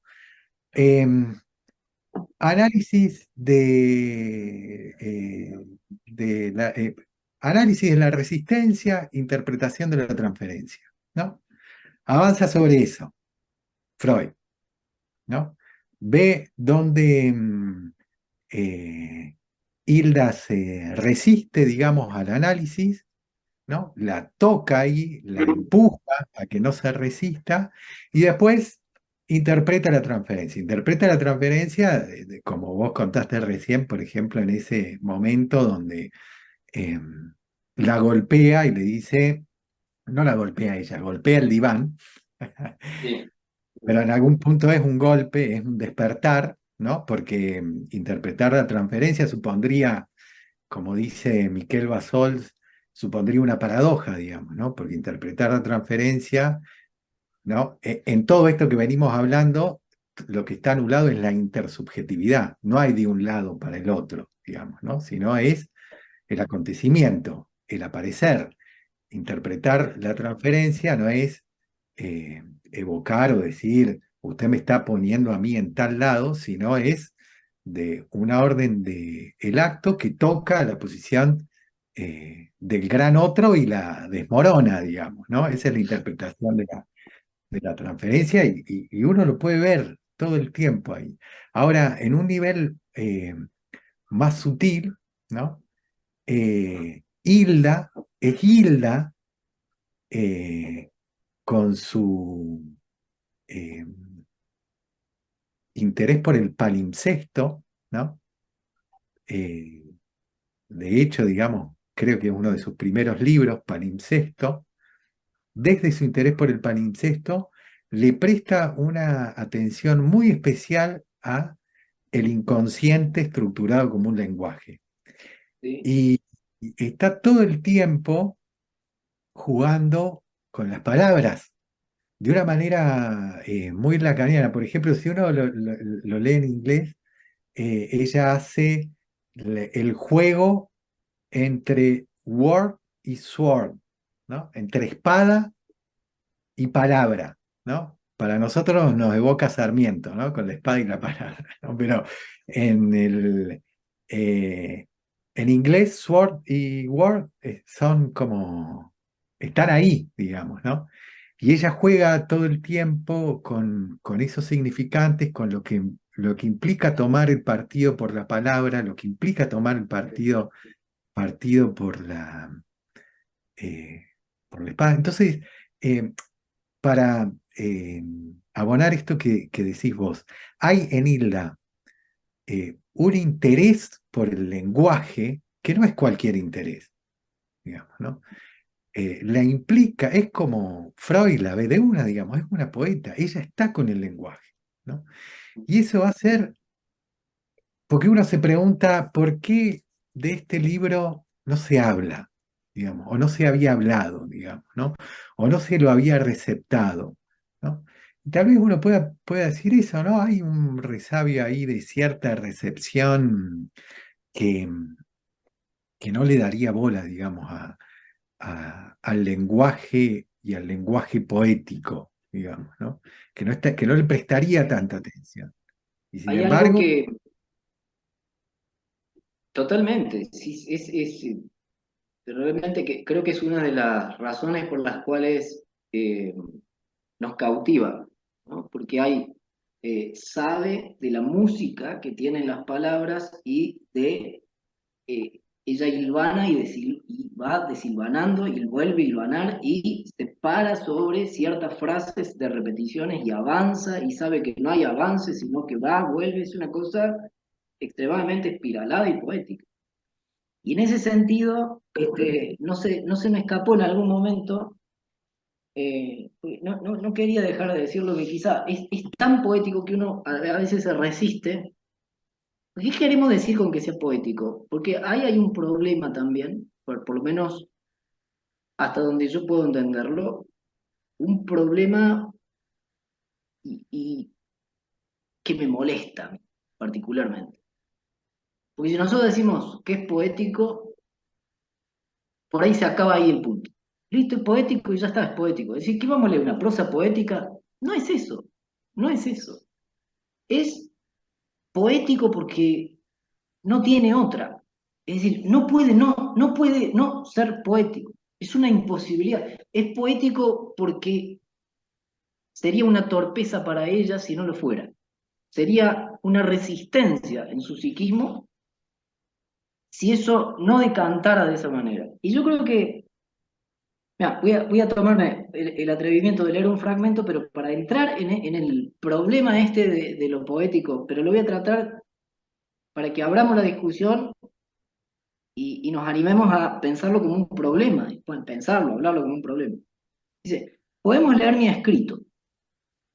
Em, análisis análisis de la resistencia, interpretación de la transferencia, ¿no? Avanza sobre eso, Freud, ¿no? Ve dónde Hilda se resiste, digamos, al análisis, ¿no? La toca ahí, la empuja a que no se resista y después interpreta la transferencia. Interpreta la transferencia, como vos contaste recién, por ejemplo, en ese momento donde la golpea y le dice, no la golpea ella, golpea el diván, Sí. pero en algún punto es un golpe, es un despertar, ¿no? Porque interpretar la transferencia supondría, como dice Miquel Basols, supondría una paradoja, digamos, ¿no? Porque interpretar la transferencia, ¿no? En todo esto que venimos hablando, lo que está anulado es la intersubjetividad, no hay de un lado para el otro, digamos, ¿no? Sino es el acontecimiento, el aparecer. Interpretar la transferencia no es evocar o decir, usted me está poniendo a mí en tal lado, sino es de una orden de el acto que toca la posición del gran otro y la desmorona, digamos, ¿no? Esa es la interpretación de la transferencia y uno lo puede ver todo el tiempo ahí. Ahora, en un nivel más sutil, ¿no? Hilda es Hilda con su eh, interés por el palimpsesto, ¿no? Eh, de hecho, digamos, creo que es uno de sus primeros libros, Palimpsesto. Desde su interés por el palimpsesto, le presta una atención muy especial a el inconsciente estructurado como un lenguaje. Sí. Y está todo el tiempo jugando con las palabras de una manera muy lacaniana. Por ejemplo, si uno lo lee en inglés, ella hace el juego entre word y sword, ¿no? Entre espada y palabra, ¿no? Para nosotros nos evoca Sarmiento, ¿no? Con la espada y la palabra, ¿no? Pero en eh, en inglés, sword y word son como, están ahí, digamos, ¿no? Y ella juega todo el tiempo con esos significantes, con lo que implica tomar el partido por la palabra, lo que implica tomar el partido eh, por la espada. Entonces, eh, para abonar esto que decís vos, hay en Hilda un interés por el lenguaje que no es cualquier interés, digamos, ¿no? La implica, es como Freud la ve de una, digamos, es una poeta, ella está con el lenguaje, ¿no? Y eso va a ser, porque uno se pregunta, ¿por qué de este libro no se habla, digamos, o no se había hablado, digamos, ¿no? O no se lo había receptado, ¿no? Y tal vez uno pueda decir eso, ¿no? Hay un resabio ahí de cierta recepción que, que no le daría bola, digamos, al lenguaje y al lenguaje poético, digamos, ¿no? Que no le prestaría tanta atención. Y sin Hay algo embargo, que totalmente, sí, realmente que creo que es una de las razones por las cuales nos cautiva, ¿no? Porque sabe de la música que tienen las palabras y de ella hilvana y va desilvanando y vuelve a hilvanar y se para sobre ciertas frases de repeticiones y avanza y sabe que no hay avance, sino que va, vuelve, es una cosa extremadamente espiralada y poética. Y en ese sentido, no se me escapó en algún momento, no quería dejar de decirlo, que quizá es tan poético que uno a veces se resiste. ¿Qué queremos decir con que sea poético? Porque ahí hay un problema también, por lo menos hasta donde yo puedo entenderlo, un problema y que me molesta a mí, particularmente. Porque si nosotros decimos que es poético, por ahí se acaba ahí el punto. Listo, es poético y ya está, es poético. Es decir, ¿qué vamos a leer? ¿Una prosa poética? No es eso, no es eso. Es poético porque no tiene otra. Es decir, no puede no ser poético. Es una imposibilidad. Es poético porque sería una torpeza para ella si no lo fuera. Sería una resistencia en su psiquismo si eso no decantara de esa manera. Y yo creo que, mira, voy a tomarme el atrevimiento de leer un fragmento, pero para entrar en el problema este de lo poético, pero lo voy a tratar para que abramos la discusión y nos animemos a pensarlo como un problema, bueno, pensarlo, hablarlo como un problema. Dice, podemos leer mi escrito.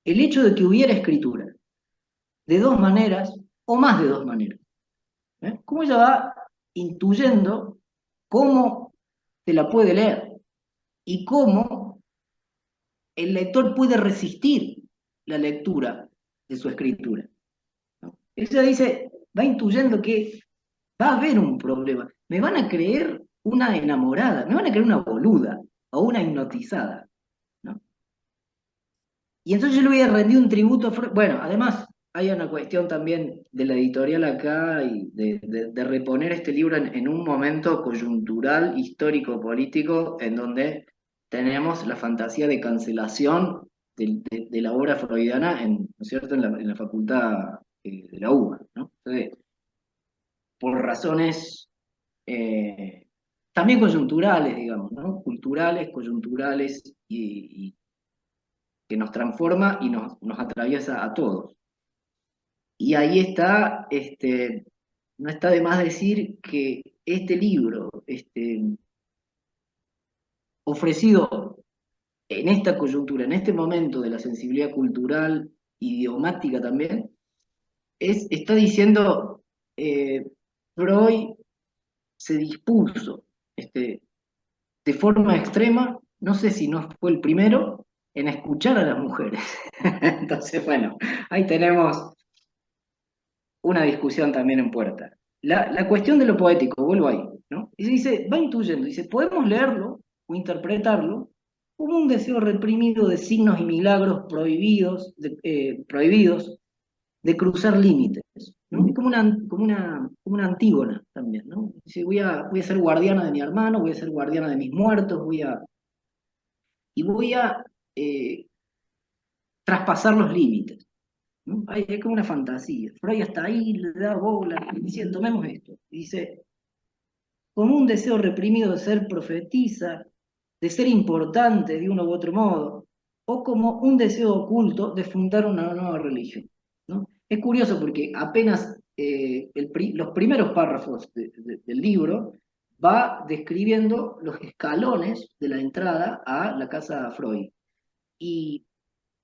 El hecho de que hubiera escritura, de dos maneras o más de dos maneras. ¿Cómo ella va intuyendo cómo se la puede leer y cómo el lector puede resistir la lectura de su escritura? ¿No? Ella dice, va intuyendo que va a haber un problema. Me van a creer una enamorada, me van a creer una boluda o una hipnotizada, ¿no? Y entonces yo le voy a rendir un tributo a Freud. Bueno, además hay una cuestión también de la editorial acá y de reponer este libro en un momento coyuntural, histórico, político, en donde tenemos la fantasía de cancelación de la obra freudiana ¿no es cierto? En la facultad de la UBA, ¿no? Entonces, por razones también coyunturales, digamos, ¿no? Culturales, coyunturales y que nos transforma y nos atraviesa a todos. Y ahí está, no está de más decir que este libro, ofrecido en esta coyuntura, en este momento de la sensibilidad cultural, idiomática también, está diciendo, Freud se dispuso de forma extrema, no sé si no fue el primero, en escuchar a las mujeres. Entonces, bueno, ahí tenemos una discusión también en puerta. La cuestión de lo poético, vuelvo ahí, ¿no? Y dice, va intuyendo, dice, podemos leerlo o interpretarlo como un deseo reprimido de signos y milagros prohibidos de cruzar límites, ¿no? Es como una antígona también, ¿no? Dice, voy a ser guardiana de mi hermano, voy a ser guardiana de mis muertos, voy a eh, traspasar los límites, ¿no? Es como una fantasía. Freud hasta ahí le da bola, y dice, tomemos esto. Y dice, como un deseo reprimido de ser profetisa, de ser importante de uno u otro modo, o como un deseo oculto de fundar una nueva religión, ¿no? Es curioso porque apenas los primeros párrafos del libro va describiendo los escalones de la entrada a la casa Freud. Y,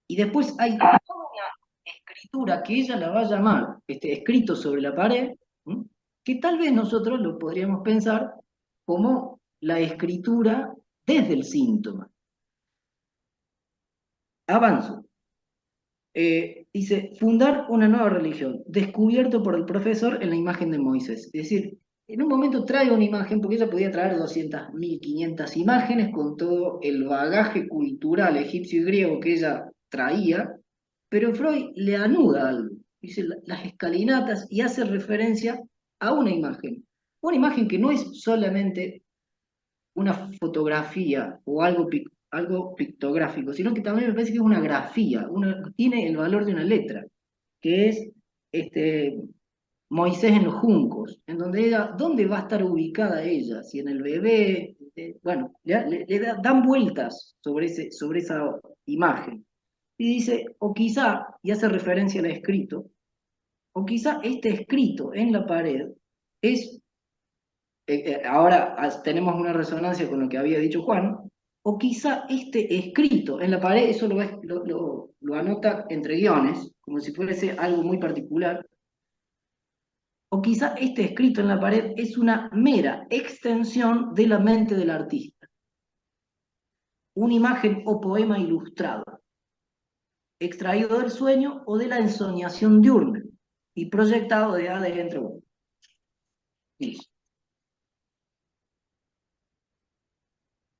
y después hay toda una escritura que ella la va a llamar escrito sobre la pared, ¿m? Que tal vez nosotros lo podríamos pensar como la escritura desde el síntoma. Avanzo. Dice, fundar una nueva religión, descubierto por el profesor en la imagen de Moisés. Es decir, en un momento trae una imagen, porque ella podía traer 200, 1500 imágenes con todo el bagaje cultural egipcio y griego que ella traía, pero Freud le anuda algo, dice las escalinatas y hace referencia a una imagen que no es solamente una fotografía o algo pictográfico, sino que también me parece que es una grafía, tiene el valor de una letra, que es Moisés en los juncos, en donde ella, ¿dónde va a estar ubicada ella? Si en el bebé, bueno, dan vueltas sobre esa imagen. Y dice, o quizá, y hace referencia al escrito, o quizá este escrito en la pared es, ahora tenemos una resonancia con lo que había dicho Juan, o quizá este escrito en la pared, eso lo anota entre guiones, como si fuese algo muy particular, o quizá este escrito en la pared es una mera extensión de la mente del artista, una imagen o poema ilustrado, extraído del sueño o de la ensoñación diurna y proyectado de adentro.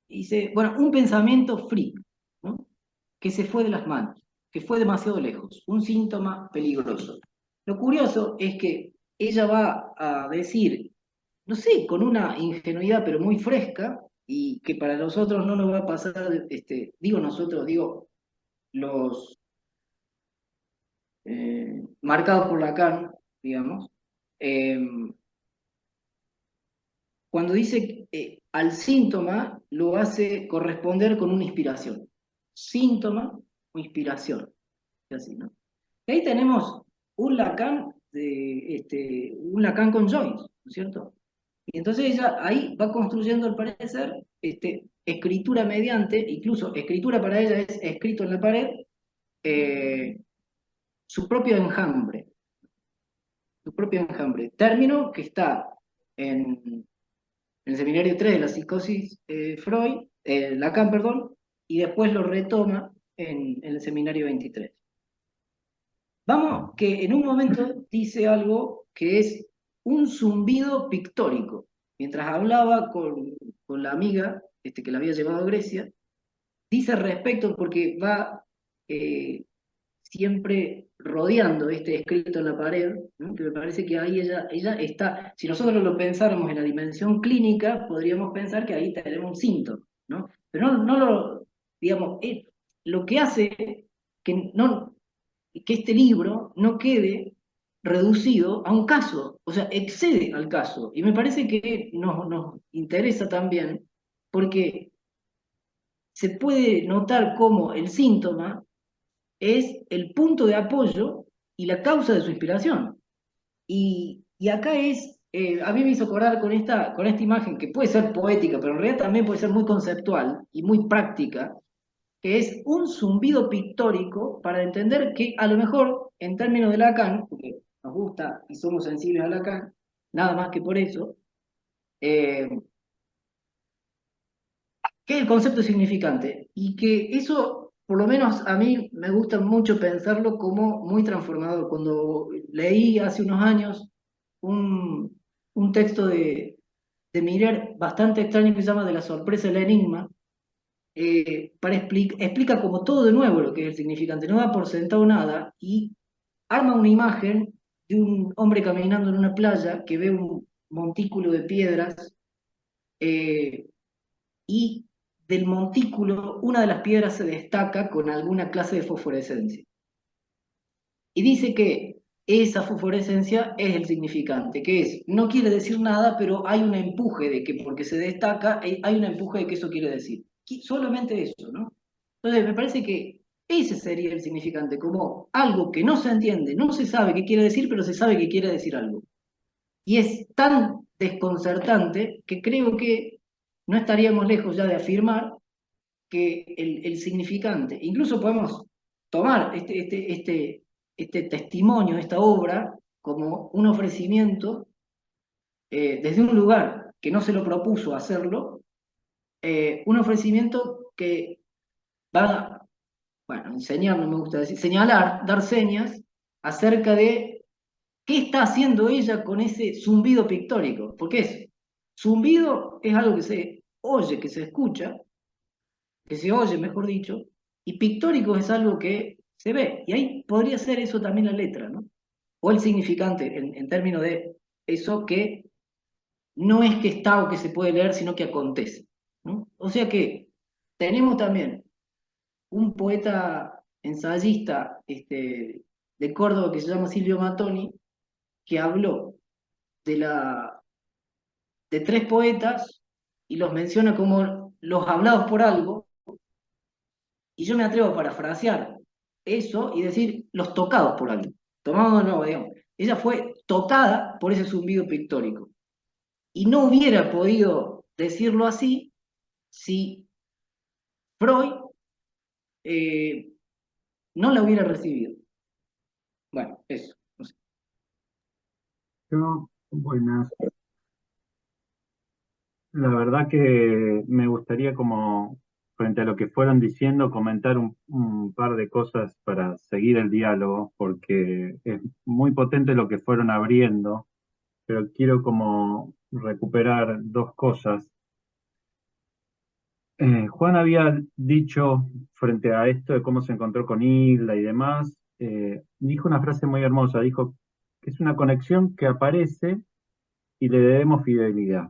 Dice, bueno, un pensamiento freak, ¿no? Que se fue de las manos, que fue demasiado lejos, un síntoma peligroso. Lo curioso es que ella va a decir, no sé, con una ingenuidad pero muy fresca, y que para nosotros no nos va a pasar, digo nosotros, digo los marcados por Lacan, digamos, eh, cuando dice al síntoma lo hace corresponder con una inspiración. Síntoma o inspiración. Así, ¿no? Y ahí tenemos un Lacan, un Lacan con Joyce, ¿no es cierto? Y entonces ella ahí va construyendo, al parecer, escritura mediante, incluso escritura para ella es escrito en la pared, eh, su propio enjambre, término que está en el seminario 3 de la psicosis Lacan, perdón, y después lo retoma en el seminario 23. Vamos, que en un momento dice algo que es un zumbido pictórico. Mientras hablaba con la amiga que la había llevado a Grecia, dice respecto, porque va siempre rodeando este escrito en la pared, ¿no? Que me parece que ahí ella está, si nosotros lo pensáramos en la dimensión clínica, podríamos pensar que ahí tenemos un síntoma, ¿no? Pero no lo, digamos, lo que hace que, no, que este libro no quede reducido a un caso, o sea, excede al caso. Y me parece que nos interesa también, porque se puede notar cómo el síntoma es el punto de apoyo y la causa de su inspiración. Y acá a mí me hizo acordar con esta imagen que puede ser poética, pero en realidad también puede ser muy conceptual y muy práctica, que es un zumbido pictórico para entender que a lo mejor, en términos de Lacan, porque nos gusta y somos sensibles a Lacan, nada más que por eso, eh, que es el concepto significante, y que eso, por lo menos a mí, me gusta mucho pensarlo como muy transformador. Cuando leí hace unos años un texto de Miller bastante extraño que se llama De la sorpresa del enigma, explica como todo de nuevo lo que es el significante, no da por sentado nada, y arma una imagen de un hombre caminando en una playa que ve un montículo de piedras, eh, y del montículo una de las piedras se destaca con alguna clase de fosforescencia. Y dice que esa fosforescencia es el significante, que es, no quiere decir nada, pero hay un empuje de que porque se destaca, hay un empuje de que eso quiere decir. Solamente eso, ¿no? Entonces me parece que ese sería el significante, como algo que no se entiende, no se sabe qué quiere decir, pero se sabe que quiere decir algo. Y es tan desconcertante que creo que no estaríamos lejos ya de afirmar que el significante, incluso podemos tomar este testimonio, esta obra, como un ofrecimiento desde un lugar que no se lo propuso hacerlo, un ofrecimiento que va, bueno, enseñar, no me gusta decir, señalar, dar señas acerca de qué está haciendo ella con ese zumbido pictórico, porque zumbido es algo que se oye, que se oye, mejor dicho, y pictórico es algo que se ve, y ahí podría ser eso también la letra, ¿no? O el significante, en términos de eso que no es que está o que se puede leer, sino que acontece, ¿no? O sea que tenemos también un poeta ensayista de Córdoba que se llama Silvio Mattoni, que habló de, de tres poetas y los menciona como los hablados por algo, y yo me atrevo a parafrasear eso y decir los tocados por algo. Tomado de nuevo, digamos. Ella fue tocada por ese zumbido pictórico. Y no hubiera podido decirlo así si Freud no la hubiera recibido. Bueno, eso. No sé. Buenas. La verdad que me gustaría como, frente a lo que fueron diciendo, comentar un par de cosas para seguir el diálogo, porque es muy potente lo que fueron abriendo, pero quiero como recuperar dos cosas. Juan había dicho, frente a esto de cómo se encontró con Hilda y demás, dijo una frase muy hermosa, dijo que es una conexión que aparece y le debemos fidelidad.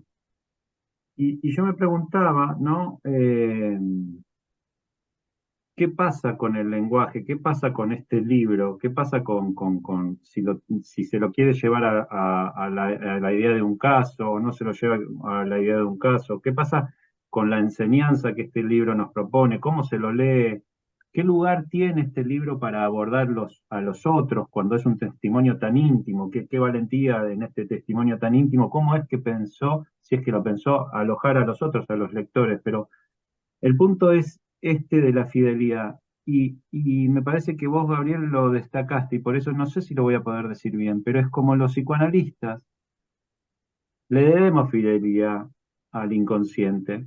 Y yo me preguntaba, ¿no? ¿Qué pasa con el lenguaje? ¿Qué pasa con este libro? ¿Qué pasa si se lo quiere llevar a la idea de un caso o no se lo lleva a la idea de un caso? ¿Qué pasa con la enseñanza que este libro nos propone? ¿Cómo se lo lee? ¿Qué lugar tiene este libro para abordarlos a los otros cuando es un testimonio tan íntimo? ¿Qué valentía en este testimonio tan íntimo? ¿Cómo es que pensó, si es que lo pensó, alojar a los otros, a los lectores? Pero el punto es este de la fidelidad. Y me parece que vos, Gabriel, lo destacaste, y por eso no sé si lo voy a poder decir bien, pero es como los psicoanalistas le debemos fidelidad al inconsciente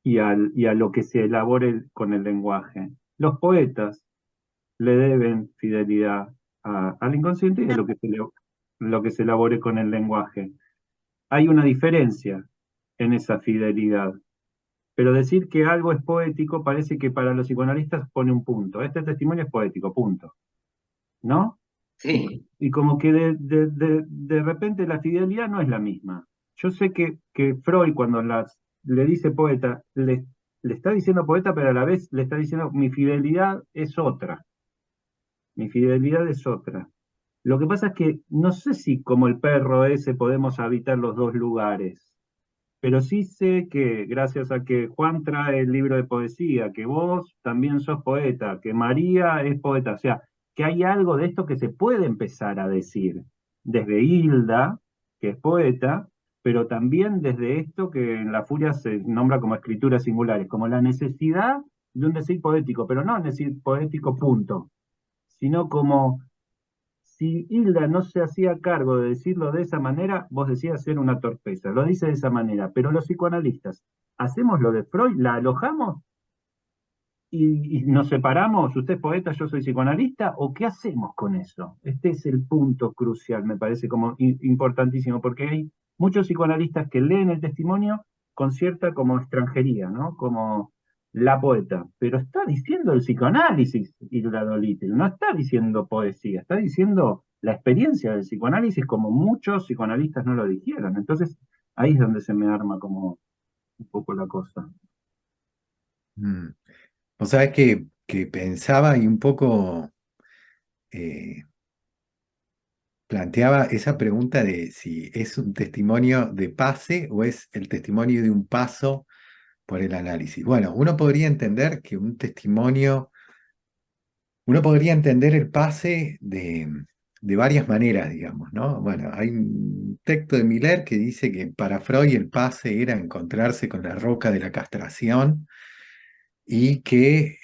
y a lo que se elabore con el lenguaje. Los poetas le deben fidelidad al inconsciente y a lo que se elabore con el lenguaje. Hay una diferencia en esa fidelidad. Pero decir que algo es poético parece que para los psicoanalistas pone un punto. Este testimonio es poético, punto. ¿No? Y como que de repente la fidelidad no es la misma. Yo sé que Freud cuando le dice poeta, le está diciendo poeta, pero a la vez le está diciendo mi fidelidad es otra. Mi fidelidad es otra. Lo que pasa es que no sé si como el perro ese podemos habitar los dos lugares. Pero sí sé que gracias a que Juan trae el libro de poesía, que vos también sos poeta, que María es poeta, o sea, que hay algo de esto que se puede empezar a decir, desde Hilda, que es poeta, pero también desde esto que en La Furia se nombra como escrituras singulares, como la necesidad de un decir poético, pero no un decir poético punto, sino como si Hilda no se hacía cargo de decirlo de esa manera, vos decías ser una torpeza. Lo dice de esa manera, pero los psicoanalistas, ¿hacemos lo de Freud? ¿La alojamos y nos separamos? ¿Usted es poeta, yo soy psicoanalista? ¿O qué hacemos con eso? Este es el punto crucial, me parece como importantísimo, porque hay muchos psicoanalistas que leen el testimonio con cierta como extranjería, ¿no? Como la poeta, pero está diciendo el psicoanálisis Hilda Dolittle, no está diciendo poesía, está diciendo la experiencia del psicoanálisis como muchos psicoanalistas no lo dijeron. Entonces, ahí es donde se me arma como un poco la cosa. Mm. O sea, que pensaba y un poco eh, planteaba esa pregunta de si es un testimonio de pase o es el testimonio de un paso por el análisis. Bueno, uno podría entender el pase de varias maneras, digamos, ¿no? Bueno, hay un texto de Miller que dice que para Freud el pase era encontrarse con la roca de la castración y que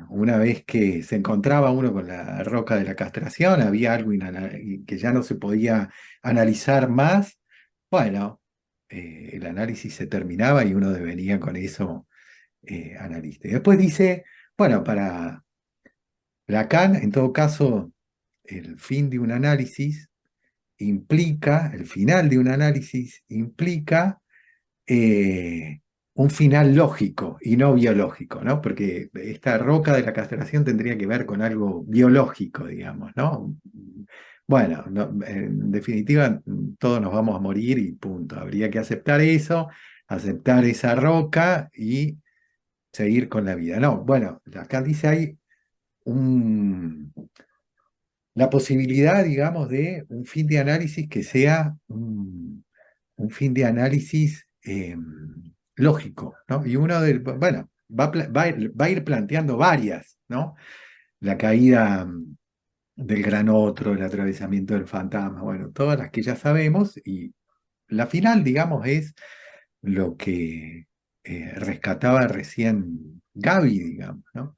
una vez que se encontraba uno con la roca de la castración, había algo que ya no se podía analizar más. Bueno, el análisis se terminaba y uno devenía con eso analista. Y después dice, bueno, para Lacan, en todo caso, el fin de un análisis implica, el final de un análisis implica un final lógico y no biológico, ¿no? Porque esta roca de la castración tendría que ver con algo biológico, digamos, ¿no? Bueno, en definitiva, todos nos vamos a morir y punto. Habría que aceptar eso, aceptar esa roca y seguir con la vida. No, bueno, acá dice hay un, la posibilidad, digamos, de un fin de análisis que sea un fin de análisis lógico, ¿no? Y uno de, bueno, va a ir planteando varias, ¿no? La caída del gran otro, el atravesamiento del fantasma, bueno, todas las que ya sabemos, y la final, digamos, es lo que rescataba recién Gaby, digamos, ¿no?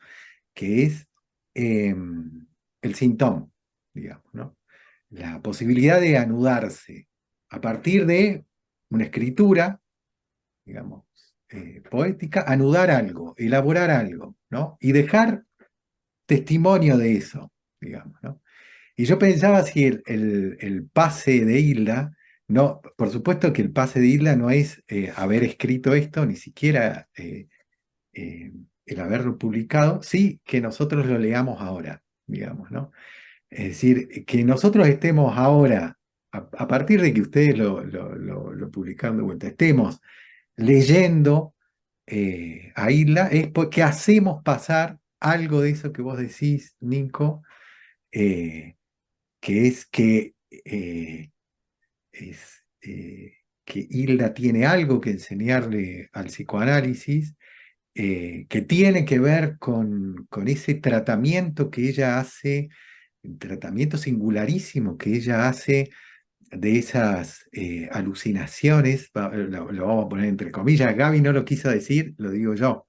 Que es el síntoma, digamos, ¿no? La posibilidad de anudarse a partir de una escritura, digamos, poética, anudar algo, elaborar algo, ¿no? Y dejar testimonio de eso, digamos, ¿no? Y yo pensaba si el pase de Hilda, no, por supuesto que el pase de Hilda no es haber escrito esto, ni siquiera eh, el haberlo publicado, sí que nosotros lo leamos ahora, digamos, ¿no? Es decir, que nosotros estemos ahora, a partir de que ustedes lo publicaron de vuelta, estemos leyendo a Isla, es porque hacemos pasar algo de eso que vos decís, Nico, que es es, que Hilda tiene algo que enseñarle al psicoanálisis, que tiene que ver con ese tratamiento que ella hace, un tratamiento singularísimo que ella hace de esas alucinaciones, lo vamos a poner entre comillas, Gaby no lo quiso decir, lo digo yo.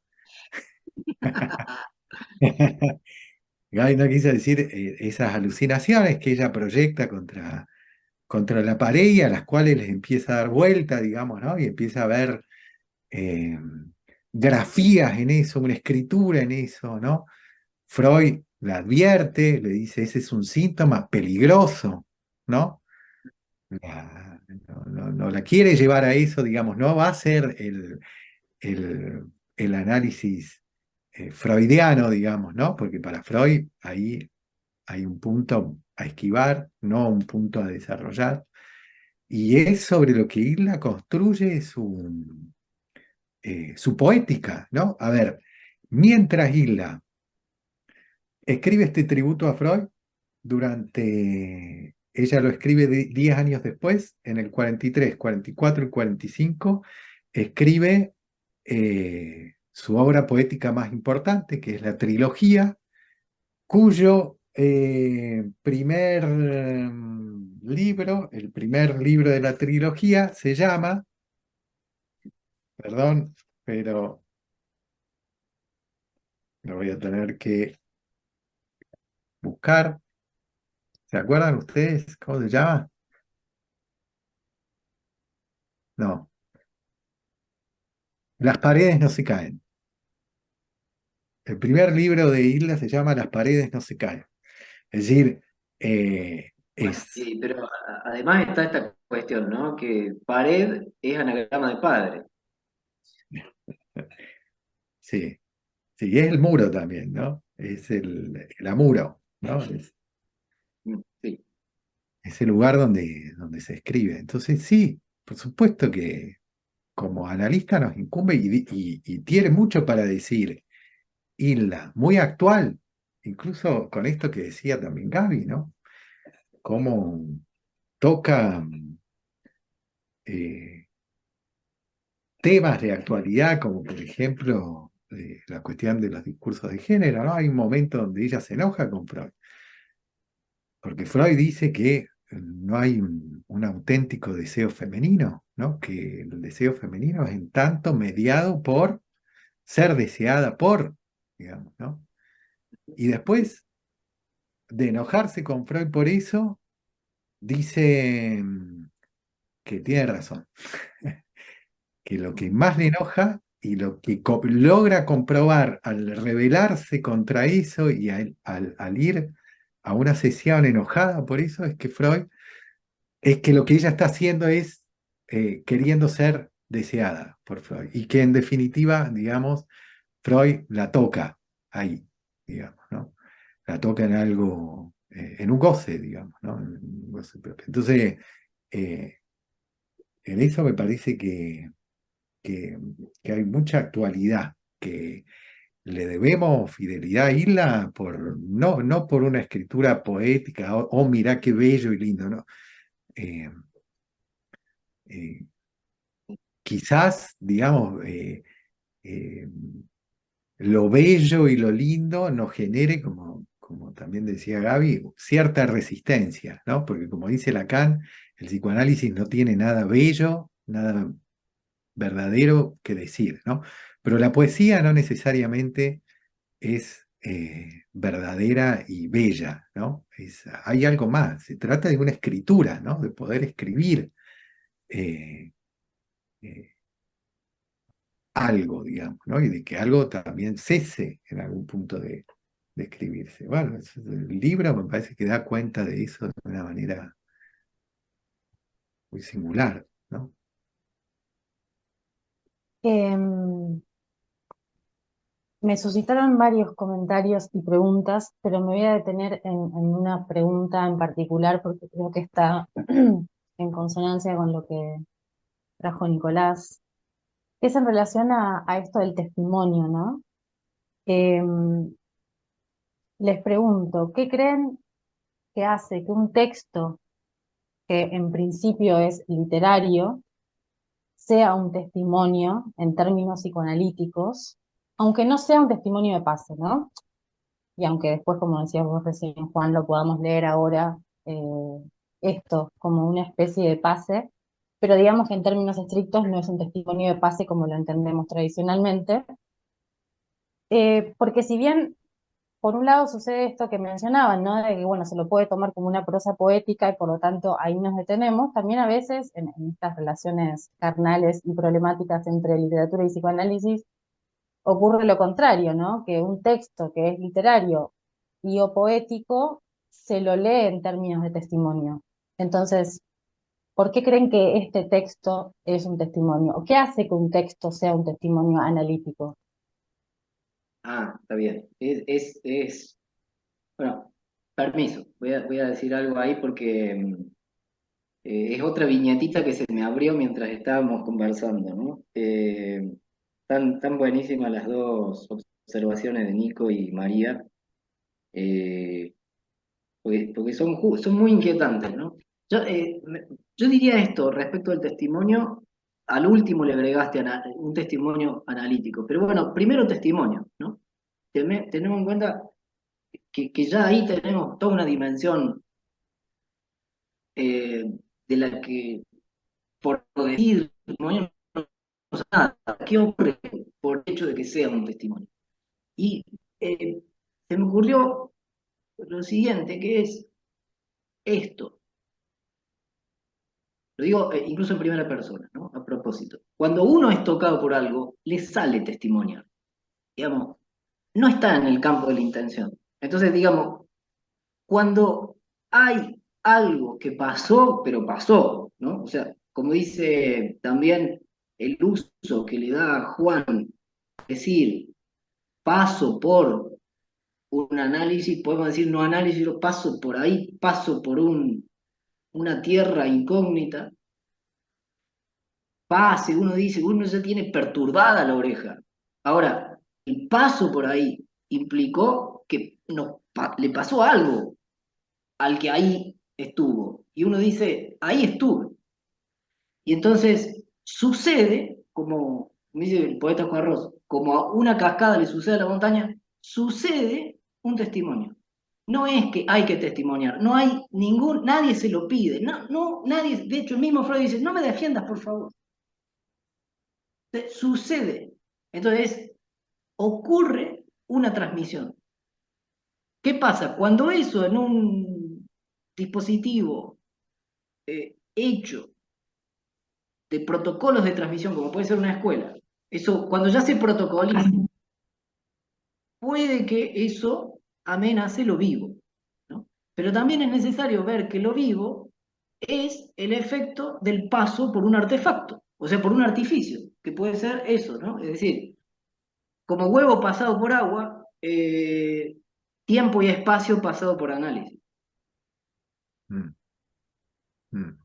Gaby no quiso decir esas alucinaciones que ella proyecta contra la pared y a las cuales les empieza a dar vuelta, digamos, ¿no? Y empieza a ver eh, grafías en eso, una escritura en eso, ¿no? Freud la advierte, le dice, ese es un síntoma peligroso, ¿no? No la quiere llevar a eso, digamos, no va a ser el, el análisis freudiano, digamos, ¿no? Porque para Freud ahí hay un punto a esquivar, no un punto a desarrollar. Y es sobre lo que Isla construye su poética, ¿no? A ver, mientras Isla escribe este tributo a Freud, ella lo escribe 10 años después, en el 43, 44 y 45, escribe su obra poética más importante, que es la trilogía, cuyo primer libro, el primer libro de la trilogía, se llama, perdón, pero lo voy a tener que buscar. ¿Se acuerdan ustedes cómo se llama? No, Las paredes no se caen. El primer libro de Hilda se llama Las paredes no se caen. Es decir, Bueno, es, pero además está esta cuestión, ¿no? Que pared es anagrama de padre. sí, sí, es el muro también, ¿no? Es el amuro, ¿no? Sí. Es el lugar donde se escribe. Entonces, sí, por supuesto que como analista nos incumbe y tiene mucho para decir. Hilda, muy actual, incluso con esto que decía también Gaby, ¿no? Cómo toca eh, temas de actualidad, como por ejemplo la cuestión de los discursos de género, ¿no? Hay un momento donde ella se enoja con Freud, porque Freud dice que no hay un auténtico deseo femenino, ¿no? Que el deseo femenino es en tanto mediado por ser deseada por, digamos, ¿no? Y después de enojarse con Freud por eso, dice que tiene razón, que lo que más le enoja y lo que logra comprobar al rebelarse contra eso y al ir a una sesión enojada por eso es que Freud, es que lo que ella está haciendo es queriendo ser deseada por Freud y que en definitiva, digamos, Freud la toca ahí, digamos, ¿no? La toca en algo, en un goce, digamos, ¿no? En un goce propio. Entonces, eh, en eso me parece que, que hay mucha actualidad, le debemos fidelidad a Isla no por una escritura poética, mirá qué bello y lindo, ¿no? Eh, eh, quizás, digamos, eh, lo bello y lo lindo nos genere, como también decía Gaby, cierta resistencia, ¿no? Porque como dice Lacan, el psicoanálisis no tiene nada bello, nada verdadero que decir, ¿no? Pero la poesía no necesariamente es verdadera y bella, ¿no? Hay algo más, se trata de una escritura, ¿no? De poder escribir eh, eh, algo, digamos, ¿no? Y de que algo también cese en algún punto de escribirse. Bueno, el libro me parece que da cuenta de eso de una manera muy singular, ¿no? Em, Me suscitaron varios comentarios y preguntas, pero me voy a detener en una pregunta en particular porque creo que está en consonancia con lo que trajo Nicolás, que es en relación a esto del testimonio, ¿no? Em, Les pregunto, ¿qué creen que hace que un texto que en principio es literario sea un testimonio en términos psicoanalíticos, aunque no sea un testimonio de pase, ¿no? Y aunque después, como decías vos recién, Juan, lo podamos leer ahora, esto como una especie de pase, pero digamos que en términos estrictos no es un testimonio de pase como lo entendemos tradicionalmente, porque si bien por un lado sucede esto que mencionaban, ¿no? De que, bueno, se lo puede tomar como una prosa poética y por lo tanto ahí nos detenemos, también a veces en estas relaciones carnales y problemáticas entre literatura y psicoanálisis, ocurre lo contrario, ¿no? Que un texto que es literario y o poético se lo lee en términos de testimonio. Entonces, ¿por qué creen que este texto es un testimonio? ¿O qué hace que un texto sea un testimonio analítico? Ah, está bien. Bueno, permiso, voy a decir algo ahí porque es otra viñetita que se me abrió mientras estábamos conversando, ¿no? Tan buenísimas las dos observaciones de Nico y María, eh, porque son muy inquietantes, ¿no? Yo diría esto respecto al testimonio, al último le agregaste un testimonio analítico, pero bueno, primero testimonio, ¿no? Tenemos en cuenta que ya ahí tenemos toda una dimensión eh, de la que, por decir testimonio, no sé nada. ¿Qué ocurre por el hecho de que sea un testimonio? Y se me ocurrió lo siguiente, que es esto. Lo digo incluso en primera persona, ¿no? A propósito. Cuando uno es tocado por algo, le sale testimonio. Digamos, no está en el campo de la intención. Entonces, digamos, cuando hay algo que pasó, pero pasó, ¿no? O sea, como dice también el uso que le da a Juan, decir, paso por un análisis, podemos decir no análisis, yo paso por ahí, paso por una tierra incógnita, pase, uno dice, uno ya tiene perturbada la oreja. Ahora, el paso por ahí implicó que le pasó algo al que ahí estuvo. Y uno dice, ahí estuve. Y entonces sucede, como dice el poeta Juan Ros, como a una cascada le sucede a la montaña, sucede un testimonio. No es que hay que testimoniar, no hay nadie se lo pide, nadie, de hecho el mismo Freud dice, no me defiendas por favor. Sucede. Entonces, ocurre una transmisión. ¿Qué pasa? Cuando eso en un dispositivo hecho de protocolos de transmisión, como puede ser una escuela, eso, cuando ya se protocoliza, puede que eso amenace lo vivo, ¿no? Pero también es necesario ver que lo vivo es el efecto del paso por un artefacto, o sea, por un artificio, que puede ser eso, ¿no? Es decir, como huevo pasado por agua, tiempo y espacio pasado por análisis. Mm, mm,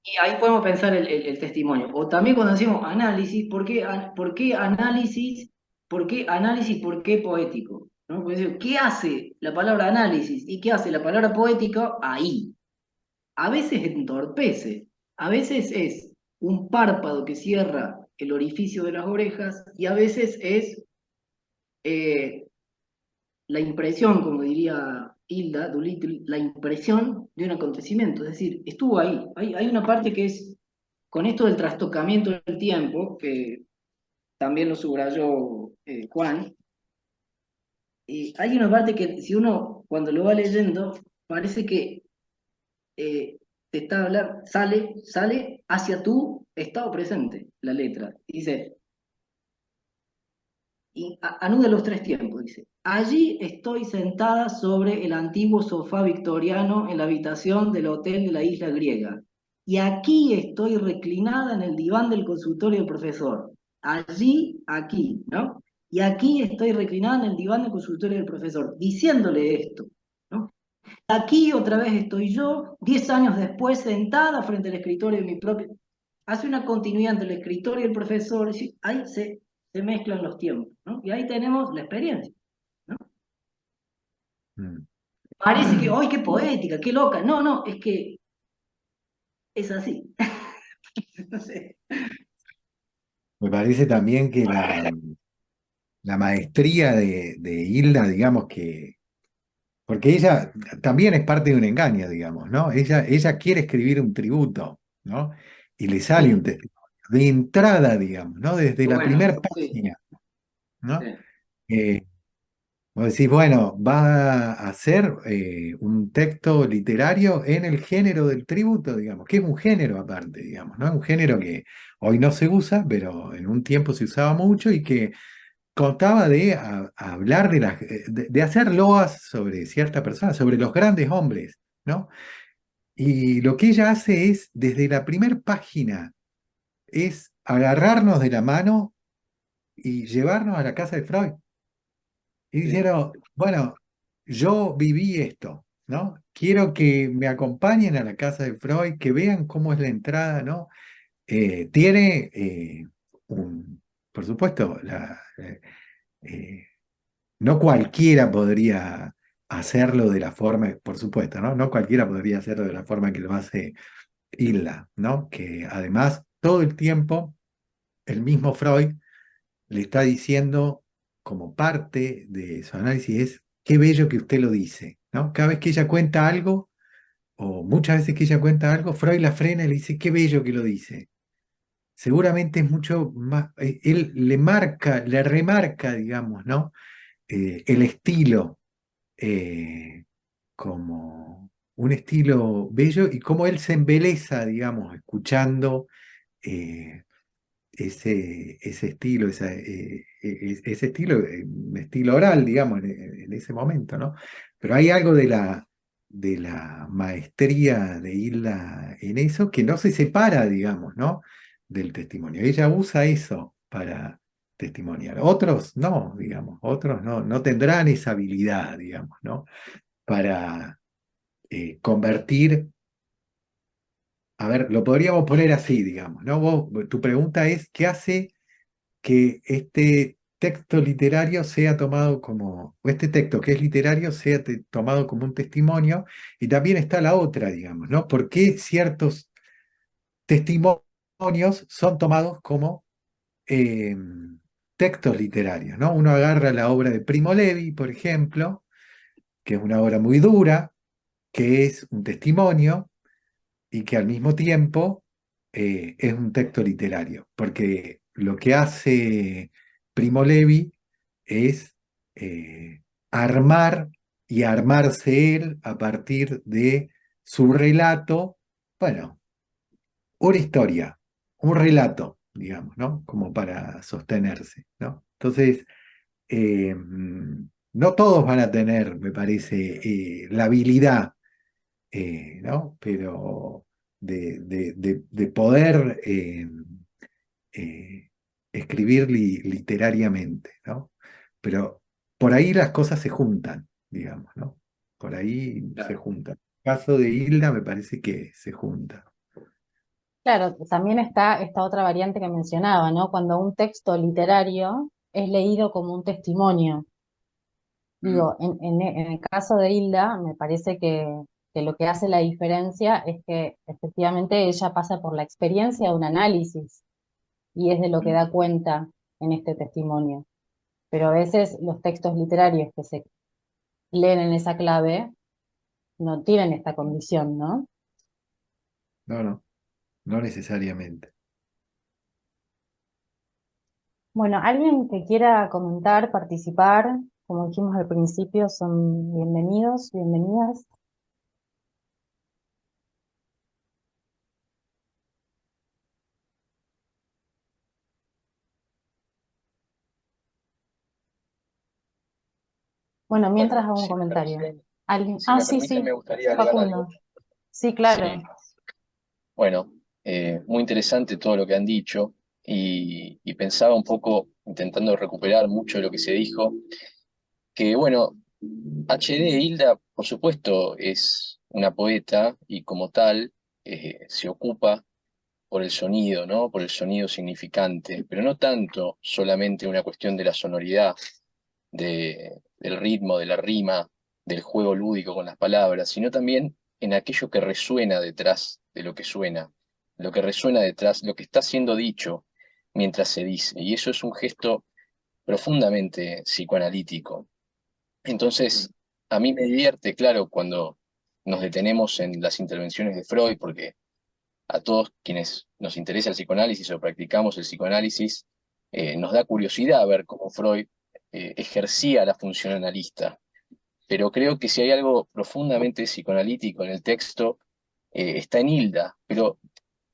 Y ahí podemos pensar el testimonio. O también cuando decimos análisis, por qué análisis? ¿Por qué análisis? ¿Por qué poético? ¿No? Porque digo, ¿qué hace la palabra análisis y qué hace la palabra poético ahí? A veces entorpece, a veces es un párpado que cierra el orificio de las orejas y a veces es eh, la impresión, como diría Hilda Doolittle, la impresión de un acontecimiento. Es decir, estuvo ahí. Hay una parte que es, con esto del trastocamiento del tiempo, que también lo subrayó Juan, hay una parte que si uno cuando lo va leyendo, parece que te está hablando, sale hacia tu estado presente la letra. Dice, y anuda los tres tiempos, dice. Allí estoy sentada sobre el antiguo sofá victoriano en la habitación del hotel de la isla griega. Y aquí estoy reclinada en el diván del consultorio del profesor. Allí, aquí, ¿no? Y aquí estoy reclinada en el diván del consultorio del profesor, diciéndole esto, ¿no? Aquí otra vez estoy yo, 10 años después, sentada frente al escritorio de mi propio. Hace una continuidad entre el escritor y el profesor, ahí se mezclan los tiempos, ¿no? Y ahí tenemos la experiencia, ¿no? Mm. Parece que, ¡ay, qué poética, qué loca! No, no, es que es así. No sé. Me parece también que la maestría de Hilda, digamos que, porque ella también es parte de un engaño, digamos, ¿no? Ella quiere escribir un tributo, ¿no? Y le sale un Sí, testimonio de entrada, digamos, ¿no? Desde la bueno, primera sí, página, ¿no? sí, Eh, Vos decís, bueno, va a hacer un texto literario en el género del tributo, digamos, que es un género aparte, digamos, ¿no? Es un género que hoy no se usa, pero en un tiempo se usaba mucho y que contaba de hablar de hacer loas sobre cierta persona, sobre los grandes hombres, ¿no? Y lo que ella hace es, desde la primera página, es agarrarnos de la mano y llevarnos a la casa de Freud. Y sí. dijeron, bueno, yo viví esto, ¿no? Quiero que me acompañen a la casa de Freud, que vean cómo es la entrada, ¿no? Tiene por supuesto, eh, no cualquiera podría hacerlo de la forma, por supuesto, ¿no? No cualquiera podría hacerlo de la forma que lo hace Hilda, ¿no? Que además todo el tiempo el mismo Freud le está diciendo como parte de su análisis es qué bello que usted lo dice, ¿no? Cada vez que ella cuenta algo, o muchas veces que ella cuenta algo, Freud la frena y le dice qué bello que lo dice. Seguramente es mucho más, él le marca, le remarca, digamos, ¿no? El estilo como un estilo bello y cómo él se embeleza, digamos, escuchando ese estilo, ese estilo, estilo oral, digamos, en ese momento, ¿no? Pero hay algo de la maestría de Hilda en eso que no se separa, digamos, ¿no? Del testimonio. Ella usa eso para testimoniar. Otros no, digamos, otros no tendrán esa habilidad, digamos, ¿no? Para convertir. A ver, lo podríamos poner así, digamos, ¿no? Tu pregunta es, ¿qué hace que este texto literario sea tomado como, o este texto que es literario sea tomado como un testimonio? Y también está la otra, digamos, ¿no? ¿Por qué ciertos testimonios son tomados como eh, textos literarios, ¿no? Uno agarra la obra de Primo Levi, por ejemplo, que es una obra muy dura, que es un testimonio y que al mismo tiempo es un texto literario, porque lo que hace Primo Levi es armar y armarse él a partir de su relato, bueno, una historia, un relato, digamos, ¿no? Como para sostenerse, ¿no? Entonces, no todos van a tener, me parece, la habilidad ¿no? Pero de poder eh, escribir literariamente, ¿no? Pero por ahí las cosas se juntan, digamos, ¿no? Por ahí se Claro. juntan. El caso de Hilda me parece que se junta. Claro, también está esta otra variante que mencionaba, ¿no? Cuando un texto literario es leído como un testimonio. Digo, en el caso de Hilda, me parece que lo que hace la diferencia es que efectivamente ella pasa por la experiencia de un análisis y es de lo que da cuenta en este testimonio. Pero a veces los textos literarios que se leen en esa clave no tienen esta condición, ¿no? No, no, no necesariamente. Bueno, alguien que quiera comentar, participar, como dijimos al principio, son bienvenidos, bienvenidas. Bueno, mientras Bueno, hago un si me comentario. permiten, ¿Alguien? si Ah, me sí, permiten, me sí, gustaría agregar algo. Facundo. Sí, Sí, claro. bueno, muy interesante todo lo que han dicho y pensaba un poco, intentando recuperar mucho de lo que se dijo, que bueno, HD Hilda, por supuesto, es una poeta y como tal se ocupa por el sonido, ¿no? Por el sonido significante, pero no tanto solamente una cuestión de la sonoridad, del ritmo, de la rima, del juego lúdico con las palabras, sino también en aquello que resuena detrás de lo que suena, lo que resuena detrás, lo que está siendo dicho mientras se dice. Y eso es un gesto profundamente psicoanalítico. Entonces, a mí me divierte, claro, cuando nos detenemos en las intervenciones de Freud, porque a todos quienes nos interesa el psicoanálisis o practicamos el psicoanálisis, nos da curiosidad ver cómo Freud ejercía la función analista. Pero creo que si hay algo profundamente psicoanalítico en el texto, está en Hilda, pero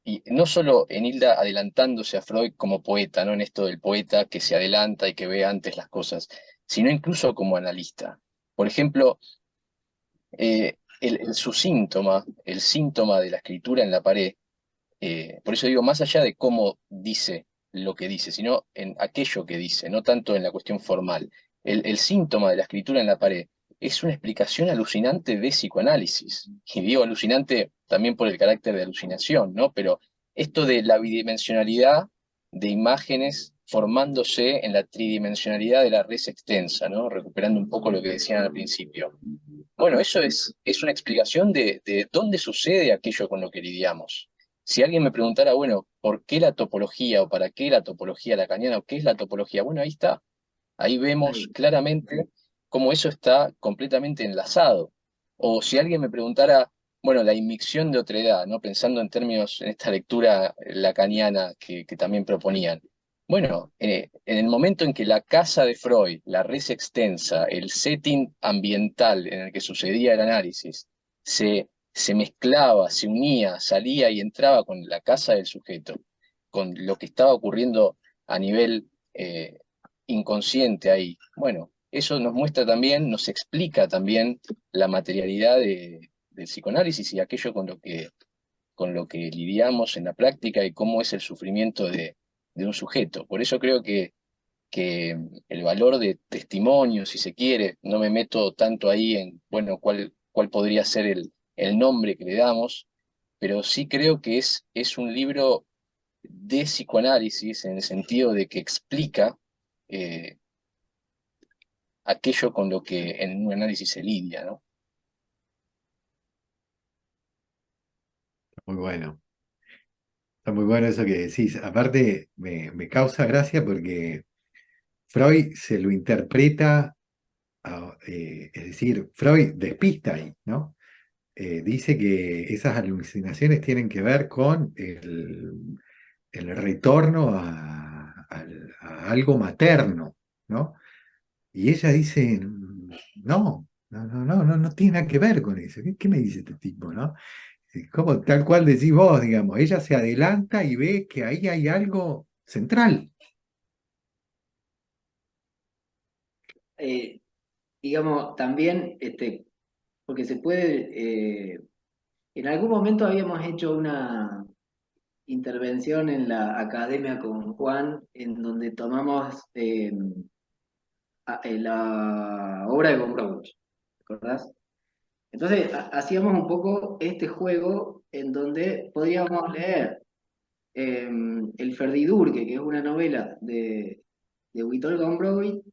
y no solo en Hilda adelantándose a Freud como poeta, ¿no? En esto del poeta que se adelanta y que ve antes las cosas, sino incluso como analista. Por ejemplo, su síntoma, el síntoma de la escritura en la pared, por eso digo, más allá de cómo dice lo que dice, sino en aquello que dice, no tanto en la cuestión formal. El síntoma de la escritura en la pared es una explicación alucinante de psicoanálisis. Y digo alucinante también por el carácter de alucinación, ¿no? Pero esto de la bidimensionalidad de imágenes formándose en la tridimensionalidad de la res extensa, ¿no? Recuperando un poco lo que decían al principio. Bueno, eso es una explicación de dónde sucede aquello con lo que lidiamos. Si alguien me preguntara, bueno, ¿por qué la topología o para qué la topología lacaniana o qué es la topología? Bueno, ahí está. Ahí vemos Ahí. claramente cómo eso está completamente enlazado. O si alguien me preguntara, bueno, la inmixción de otredad, ¿no? Pensando en términos, en esta lectura lacaniana que también proponían. Bueno, en el momento en que la casa de Freud, la res extensa, el setting ambiental en el que sucedía el análisis, se mezclaba, se unía, salía y entraba con la casa del sujeto, con lo que estaba ocurriendo a nivel inconsciente ahí. Bueno, eso nos muestra también, nos explica también la materialidad del psicoanálisis y aquello con lo que lidiamos en la práctica y cómo es el sufrimiento de un sujeto. Por eso creo que el valor de testimonio, si se quiere, no me meto tanto ahí en, bueno, cuál podría ser el nombre que le damos, pero sí creo que es un libro de psicoanálisis en el sentido de que explica eh, aquello con lo que en un análisis se lidia, ¿no? Muy bueno. Está muy bueno eso que decís. Aparte, me causa gracia porque Freud se lo interpreta, es decir, Freud despista ahí, ¿no? Dice que esas alucinaciones tienen que ver con el retorno a algo materno, ¿no? Y ella dice, no tiene nada que ver con eso. ¿Qué me dice este tipo, no? Como tal cual decís vos, digamos, ella se adelanta y ve que ahí hay algo central. Eh, digamos, también, porque se puede, en algún momento habíamos hecho una intervención en la academia con Juan, en donde tomamos la obra de Gombrowicz, ¿te acordás? Entonces, hacíamos un poco este juego en donde podíamos leer El Ferdidurque, que es una novela de de Witold Gombrowicz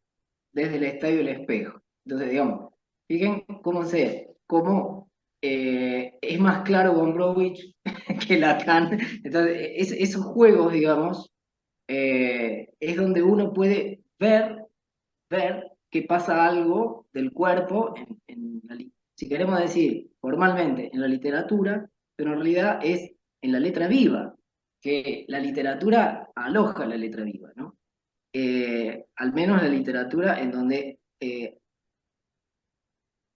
desde el Estadio El Espejo. Entonces, digamos, fíjense cómo es más claro Gombrowicz que Lacan. Entonces, esos juegos, digamos, es donde uno puede ver que pasa algo del cuerpo, si queremos decir formalmente, en la literatura, pero en realidad es en la letra viva, que la literatura aloja la letra viva, ¿no? Al menos la literatura en donde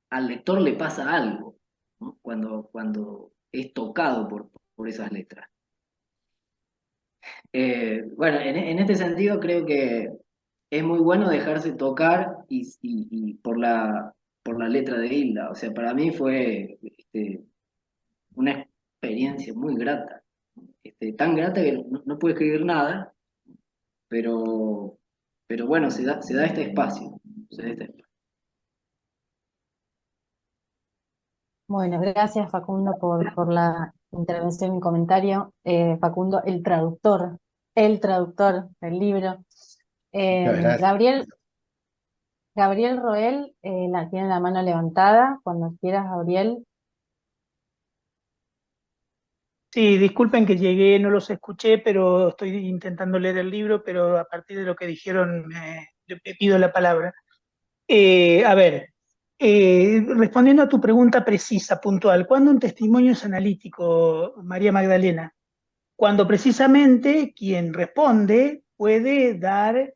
al lector le pasa algo, ¿no? Cuando es tocado por esas letras. Bueno, en este sentido creo que es muy bueno dejarse tocar y por la letra de Hilda. O sea, para mí fue una experiencia muy grata. Tan grata que no pude escribir nada, pero, pero bueno, se da este espacio. Se da este espacio. Bueno, gracias Facundo por la intervención y comentario. Facundo, el traductor del libro. Muchas gracias. Gabriel Roel tiene la mano levantada. Cuando quieras, Gabriel. Sí, disculpen que llegué, no los escuché, pero estoy intentando leer el libro, pero a partir de lo que dijeron le pido la palabra. A ver, respondiendo a tu pregunta precisa, puntual, ¿cuándo un testimonio es analítico, María Magdalena? Cuando precisamente quien responde puede dar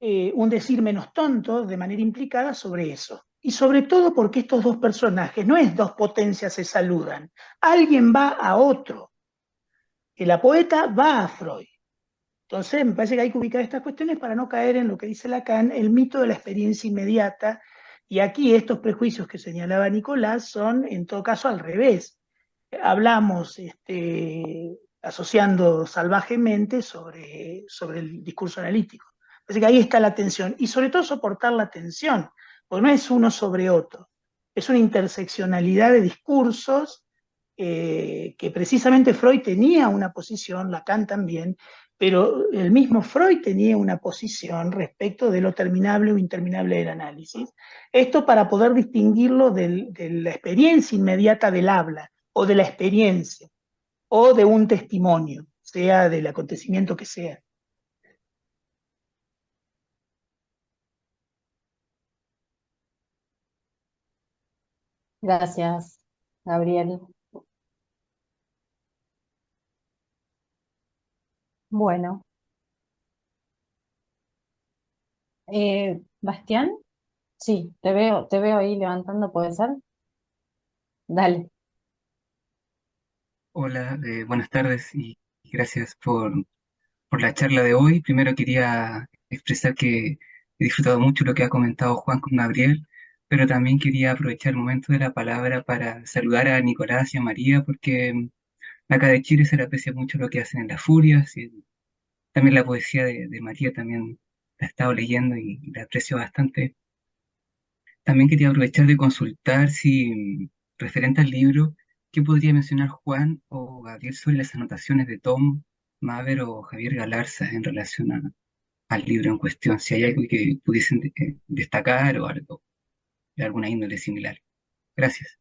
un decir menos tonto de manera implicada sobre eso. Y sobre todo porque estos dos personajes, no es dos potencias se saludan, alguien va a otro, que la poeta va a Freud. Entonces, me parece que hay que ubicar estas cuestiones para no caer en lo que dice Lacan, el mito de la experiencia inmediata. Y aquí estos prejuicios que señalaba Nicolás son, en todo caso, al revés. Hablamos asociando salvajemente sobre el discurso analítico. Así que ahí está la tensión. Y sobre todo soportar la tensión, porque no es uno sobre otro. Es una interseccionalidad de discursos que precisamente Freud tenía una posición, Lacan también, pero el mismo Freud tenía una posición respecto de lo terminable o interminable del análisis. Esto para poder distinguirlo de la experiencia inmediata del habla, o de la experiencia, o de un testimonio, sea del acontecimiento que sea. Gracias, Gabriel. Bueno, Bastián, sí, te veo ahí levantando, ¿puede ser? Dale. Hola, buenas tardes y gracias por la charla de hoy. Primero quería expresar que he disfrutado mucho lo que ha comentado Juan con Gabriel, pero también quería aprovechar el momento de la palabra para saludar a Nicolás y a María, porque acá de Chile se le aprecia mucho lo que hacen en Las Furias, y también la poesía de María también la he estado leyendo y la aprecio bastante. También quería aprovechar de consultar si, referente al libro, ¿qué podría mencionar Juan o Gabriel sobre las anotaciones de Tom, Maver o Javier Galarza en relación al libro en cuestión? Si hay algo que pudiesen destacar o algo de alguna índole similar. Gracias.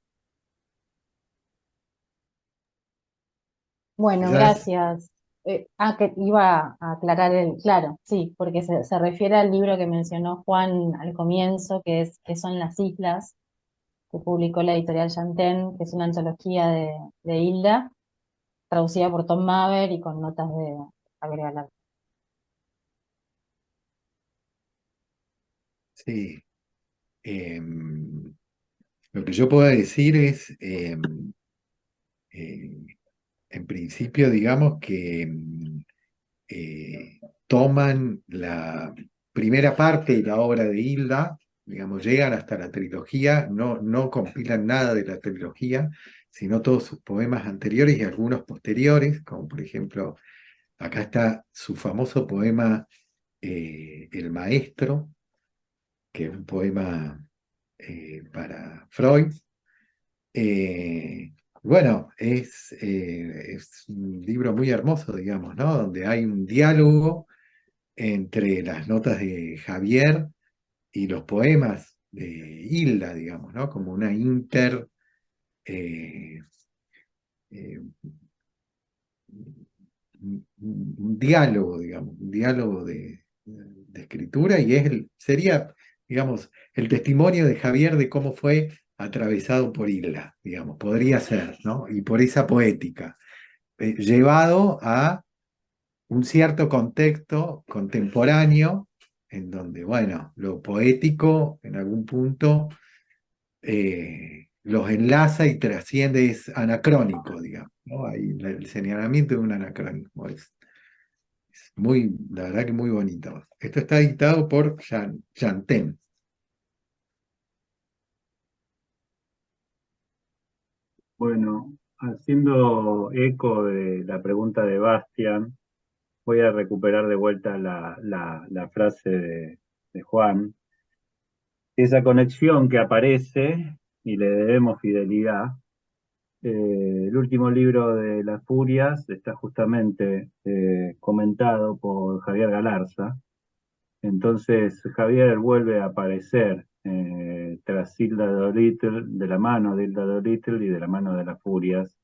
Bueno, Quizás, gracias. Que iba a aclarar claro, sí, porque se refiere al libro que mencionó Juan al comienzo, que son Las Islas, que publicó la editorial Yantén, que es una antología de Hilda, traducida por Tom Maver y con notas de Javier Galán. sí. Lo que yo puedo decir es, eh, en principio, digamos que eh, toman la primera parte de la obra de Hilda, digamos, llegan hasta la trilogía, no compilan nada de la trilogía, sino todos sus poemas anteriores y algunos posteriores, como por ejemplo, acá está su famoso poema El Maestro, que es un poema para Freud. Bueno, es un libro muy hermoso, digamos, ¿no? Donde hay un diálogo entre las notas de Javier y los poemas de Hilda, digamos, ¿no? Como una eh, eh, un diálogo, digamos, un diálogo de escritura y sería, digamos, el testimonio de Javier de cómo fue atravesado por Hilda, digamos, podría ser, ¿no? Y por esa poética, llevado a un cierto contexto contemporáneo en donde, bueno, lo poético en algún punto los enlaza y trasciende, es anacrónico, digamos, ¿no? Ahí el señalamiento de un anacronismo es muy, la verdad que muy bonito. Esto está dictado por Yanten. Bueno, haciendo eco de la pregunta de Bastian, voy a recuperar de vuelta la frase de Juan. Esa conexión que aparece y le debemos fidelidad. El último libro de Las Furias está justamente comentado por Javier Galarza. Entonces Javier vuelve a aparecer tras Hilda Dolittle, de la mano de Hilda Dolittle y de la mano de Las Furias.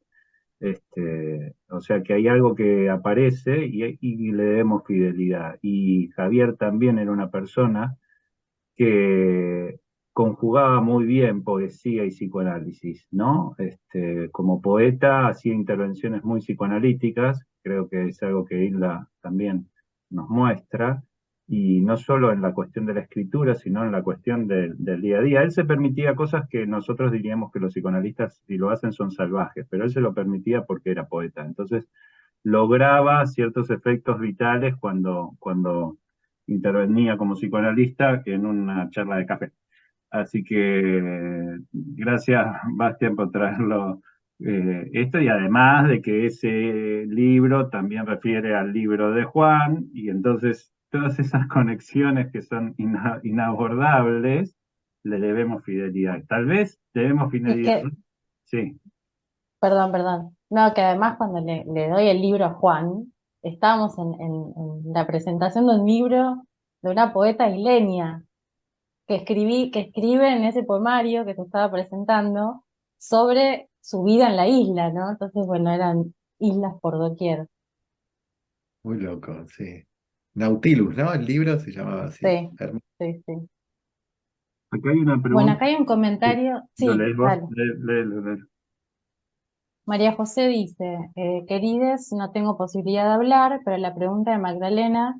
O sea que hay algo que aparece y le debemos fidelidad. Y Javier también era una persona que conjugaba muy bien poesía y psicoanálisis, ¿no? Como poeta hacía intervenciones muy psicoanalíticas, creo que es algo que Hilda también nos muestra, y no solo en la cuestión de la escritura, sino en la cuestión del día a día. Él se permitía cosas que nosotros diríamos que los psicoanalistas, si lo hacen, son salvajes, pero él se lo permitía porque era poeta. Entonces, lograba ciertos efectos vitales cuando intervenía como psicoanalista en una charla de café. Así que gracias, Bastián, por traerlo esto, y además de que ese libro también refiere al libro de Juan, y entonces todas esas conexiones que son inabordables, le debemos fidelidad. Tal vez debemos Y fidelidad. que, Sí, perdón. No, que además cuando le doy el libro a Juan, estábamos en la presentación de un libro de una poeta isleña que escribe en ese poemario que te estaba presentando sobre su vida en la isla, ¿no? Entonces, bueno, eran islas por doquier. Muy loco, sí. Nautilus, ¿no? El libro se llamaba así. Sí, sí. acá hay una Bueno, pregunta. acá hay un Sí. comentario, ¿Lo sí, lees vos? dale. Léelo. María José dice, querides, no tengo posibilidad de hablar, pero la pregunta de Magdalena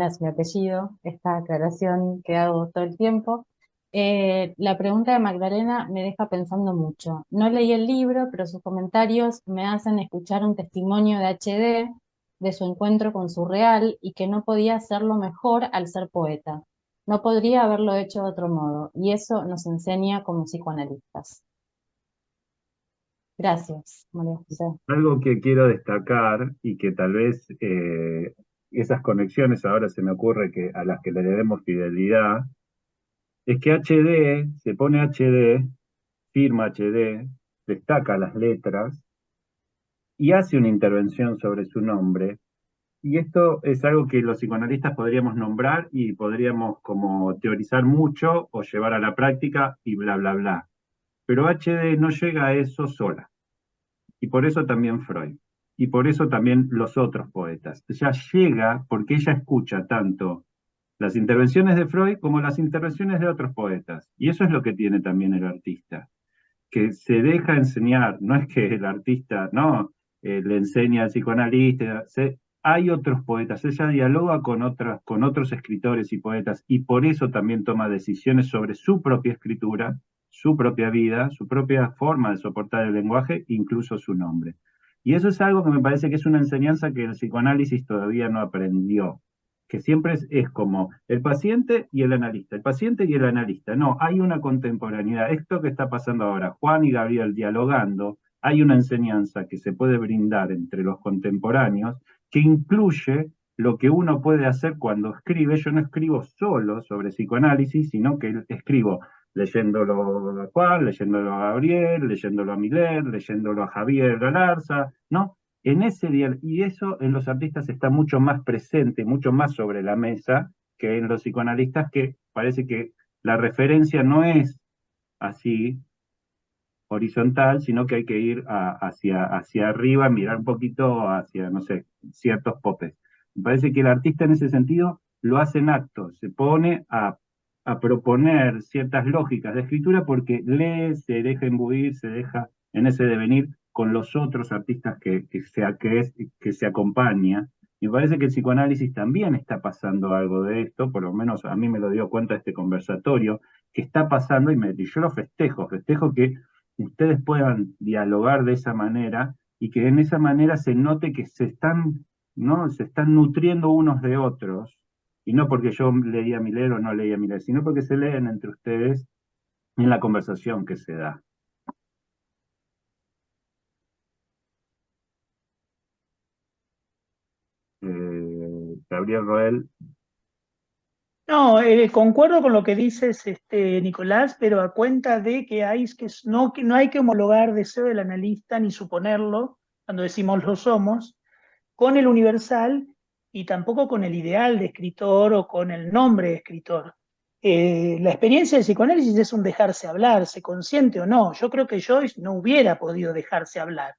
es mi apellido, esta aclaración que hago todo el tiempo. La pregunta de Magdalena me deja pensando mucho. No leí el libro, pero sus comentarios me hacen escuchar un testimonio de HD de su encuentro con su real y que no podía hacerlo mejor al ser poeta. No podría haberlo hecho de otro modo, y eso nos enseña como psicoanalistas. Gracias, María José. Algo que quiero destacar y que tal vez esas conexiones ahora se me ocurre que a las que le debemos fidelidad, es que HD, se pone HD, firma HD, destaca las letras y hace una intervención sobre su nombre. Y esto es algo que los psicoanalistas podríamos nombrar y podríamos como teorizar mucho o llevar a la práctica y bla, bla, bla. Pero HD no llega a eso sola. Y por eso también Freud. Y por eso también los otros poetas. Ella llega porque ella escucha tanto las intervenciones de Freud como las intervenciones de otros poetas. Y eso es lo que tiene también el artista, que se deja enseñar, no es que el artista no le enseña al psicoanalista, hay otros poetas, ella dialoga con otros escritores y poetas, y por eso también toma decisiones sobre su propia escritura, su propia vida, su propia forma de soportar el lenguaje, incluso su nombre. Y eso es algo que me parece que es una enseñanza que el psicoanálisis todavía no aprendió, que siempre es como el paciente y el analista, el paciente y el analista. No, hay una contemporaneidad. Esto que está pasando ahora, Juan y Gabriel dialogando, hay una enseñanza que se puede brindar entre los contemporáneos que incluye lo que uno puede hacer cuando escribe. Yo no escribo solo sobre psicoanálisis, sino que escribo leyéndolo a Juan, leyéndolo a Gabriel, leyéndolo a Miguel, leyéndolo a Javier Galarza, ¿no? y eso en los artistas está mucho más presente, mucho más sobre la mesa que en los psicoanalistas, que parece que la referencia no es así horizontal, sino que hay que ir hacia arriba, mirar un poquito hacia, no sé, ciertos popes. Me parece que el artista en ese sentido lo hace en acto, se pone a proponer ciertas lógicas de escritura porque lee, se deja imbuir, se deja en ese devenir con los otros artistas que se acompaña. Y me parece que el psicoanálisis también está pasando algo de esto, por lo menos a mí me lo dio cuenta este conversatorio, que está pasando y yo lo festejo que ustedes puedan dialogar de esa manera y que en esa manera se note que ¿no? Se están nutriendo unos de otros, y no porque yo leía a Miller o no leía a Miller, sino porque se leen entre ustedes en la conversación que se da. Gabriel Roel. No, concuerdo con lo que dices, Nicolás, pero a cuenta de que no hay que homologar deseo del analista ni suponerlo, cuando decimos lo somos, con el universal y tampoco con el ideal de escritor o con el nombre de escritor. La experiencia del psicoanálisis es un dejarse hablar, se consciente o no. Yo creo que Joyce no hubiera podido dejarse hablar.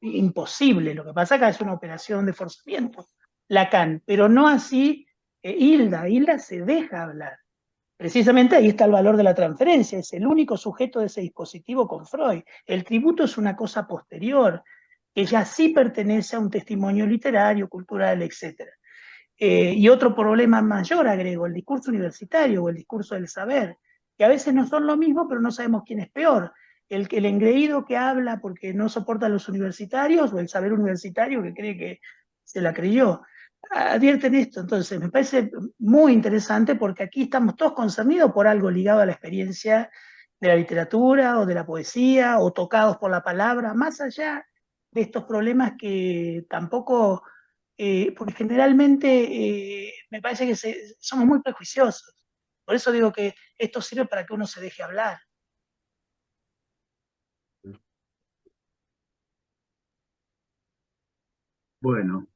Imposible. Lo que pasa acá es una operación de forzamiento. Lacan, pero no así Hilda. Hilda se deja hablar. Precisamente ahí está el valor de la transferencia, es el único sujeto de ese dispositivo con Freud. El tributo es una cosa posterior, que ya sí pertenece a un testimonio literario, cultural, etc. Y otro problema mayor, agrego, el discurso universitario o el discurso del saber, que a veces no son lo mismo, pero no sabemos quién es peor. El engreído que habla porque no soporta a los universitarios o el saber universitario que cree que se la creyó. Advierten esto, entonces me parece muy interesante porque aquí estamos todos concernidos por algo ligado a la experiencia de la literatura o de la poesía o tocados por la palabra, más allá de estos problemas que tampoco porque generalmente me parece que somos muy prejuiciosos. Por eso digo que esto sirve para que uno se deje hablar. Bueno,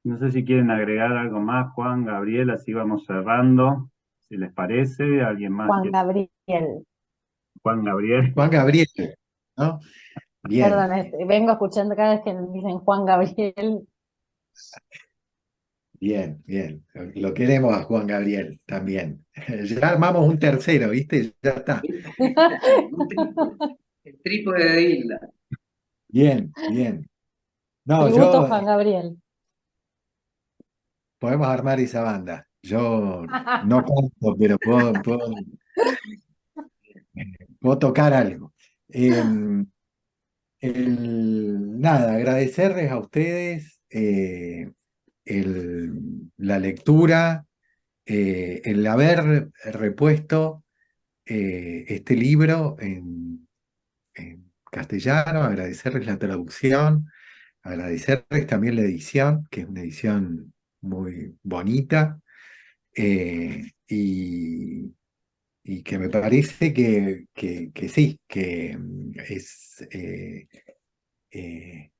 no sé si quieren agregar algo más, Juan, Gabriel, así vamos cerrando, si les parece. ¿Alguien más Juan quiere? Gabriel. Juan Gabriel. Juan Gabriel, ¿no? Bien, Perdón, vengo escuchando cada vez que dicen Juan Gabriel. bien, bien. Lo queremos a Juan Gabriel también. Ya armamos un tercero, ¿viste? Ya está. El trípode de Hilda. Bien, bien. No, Tributo Juan Gabriel. podemos armar esa banda. Yo no canto, pero puedo tocar algo. Nada, agradecerles a ustedes la lectura, el haber repuesto este libro en castellano, agradecerles la traducción, agradecerles también la edición, que es una edición muy bonita, y que me parece que sí, que eh,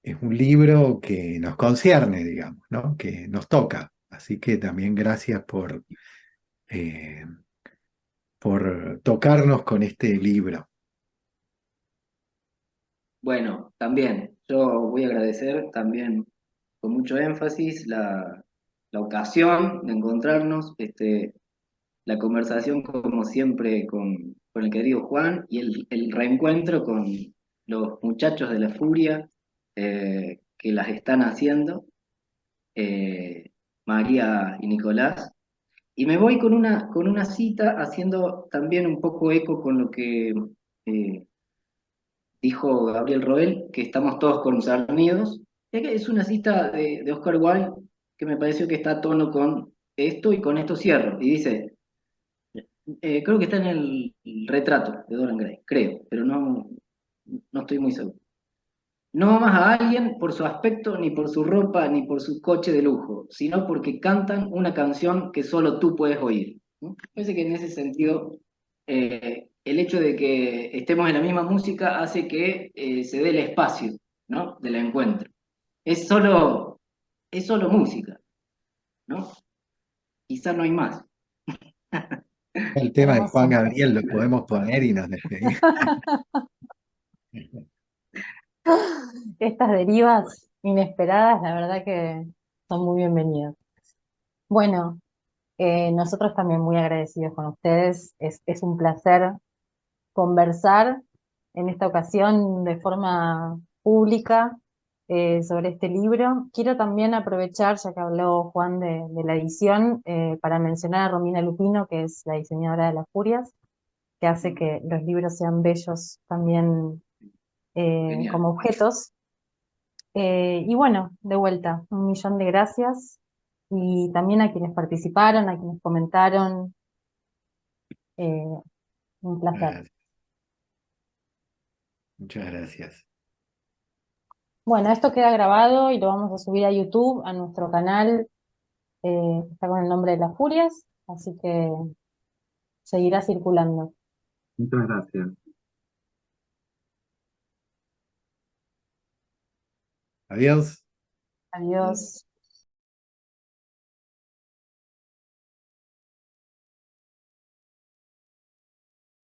es un libro que nos concierne, digamos, ¿no? Que nos toca. Así que también gracias eh, por tocarnos con este libro. Bueno, también yo voy a agradecer también con mucho énfasis la ocasión de encontrarnos, la conversación como siempre con el querido Juan y el reencuentro con los muchachos de la Furia que las están haciendo, María y Nicolás. Y me voy con una cita haciendo también un poco eco con lo que eh, dijo Gabriel Roel, que estamos todos concernidos. Es una cita de Oscar Wilde que me pareció que está a tono con esto y con esto cierro. Y dice, creo que está en el retrato de Dorian Gray, creo, pero no estoy muy seguro. No amas a alguien por su aspecto, ni por su ropa, ni por su coche de lujo, sino porque cantan una canción que solo tú puedes oír. ¿No? Parece que en ese sentido el hecho de que estemos en la misma música hace que se dé el espacio, ¿no? Del encuentro. Es solo música, ¿no? Quizá no hay más. El tema de Hermoso. Juan Gabriel lo podemos poner y nos despedimos. Estas derivas inesperadas, la verdad que son muy bienvenidas. Bueno, nosotros también muy agradecidos con ustedes. Es un placer conversar en esta ocasión de forma pública sobre este libro. Quiero también aprovechar, ya que habló Juan de la edición, para mencionar a Romina Lupino, que es la diseñadora de Las Furias, que hace que los libros sean bellos también Genial. como objetos. Y bueno, de vuelta, 1.000.000 de gracias. Y también a quienes participaron, a quienes comentaron, eh, un placer. Gracias. Muchas gracias. Bueno, esto queda grabado y lo vamos a subir a YouTube, a nuestro canal, está con el nombre de Las Furias, así que seguirá circulando. Muchas gracias. Adiós. Adiós.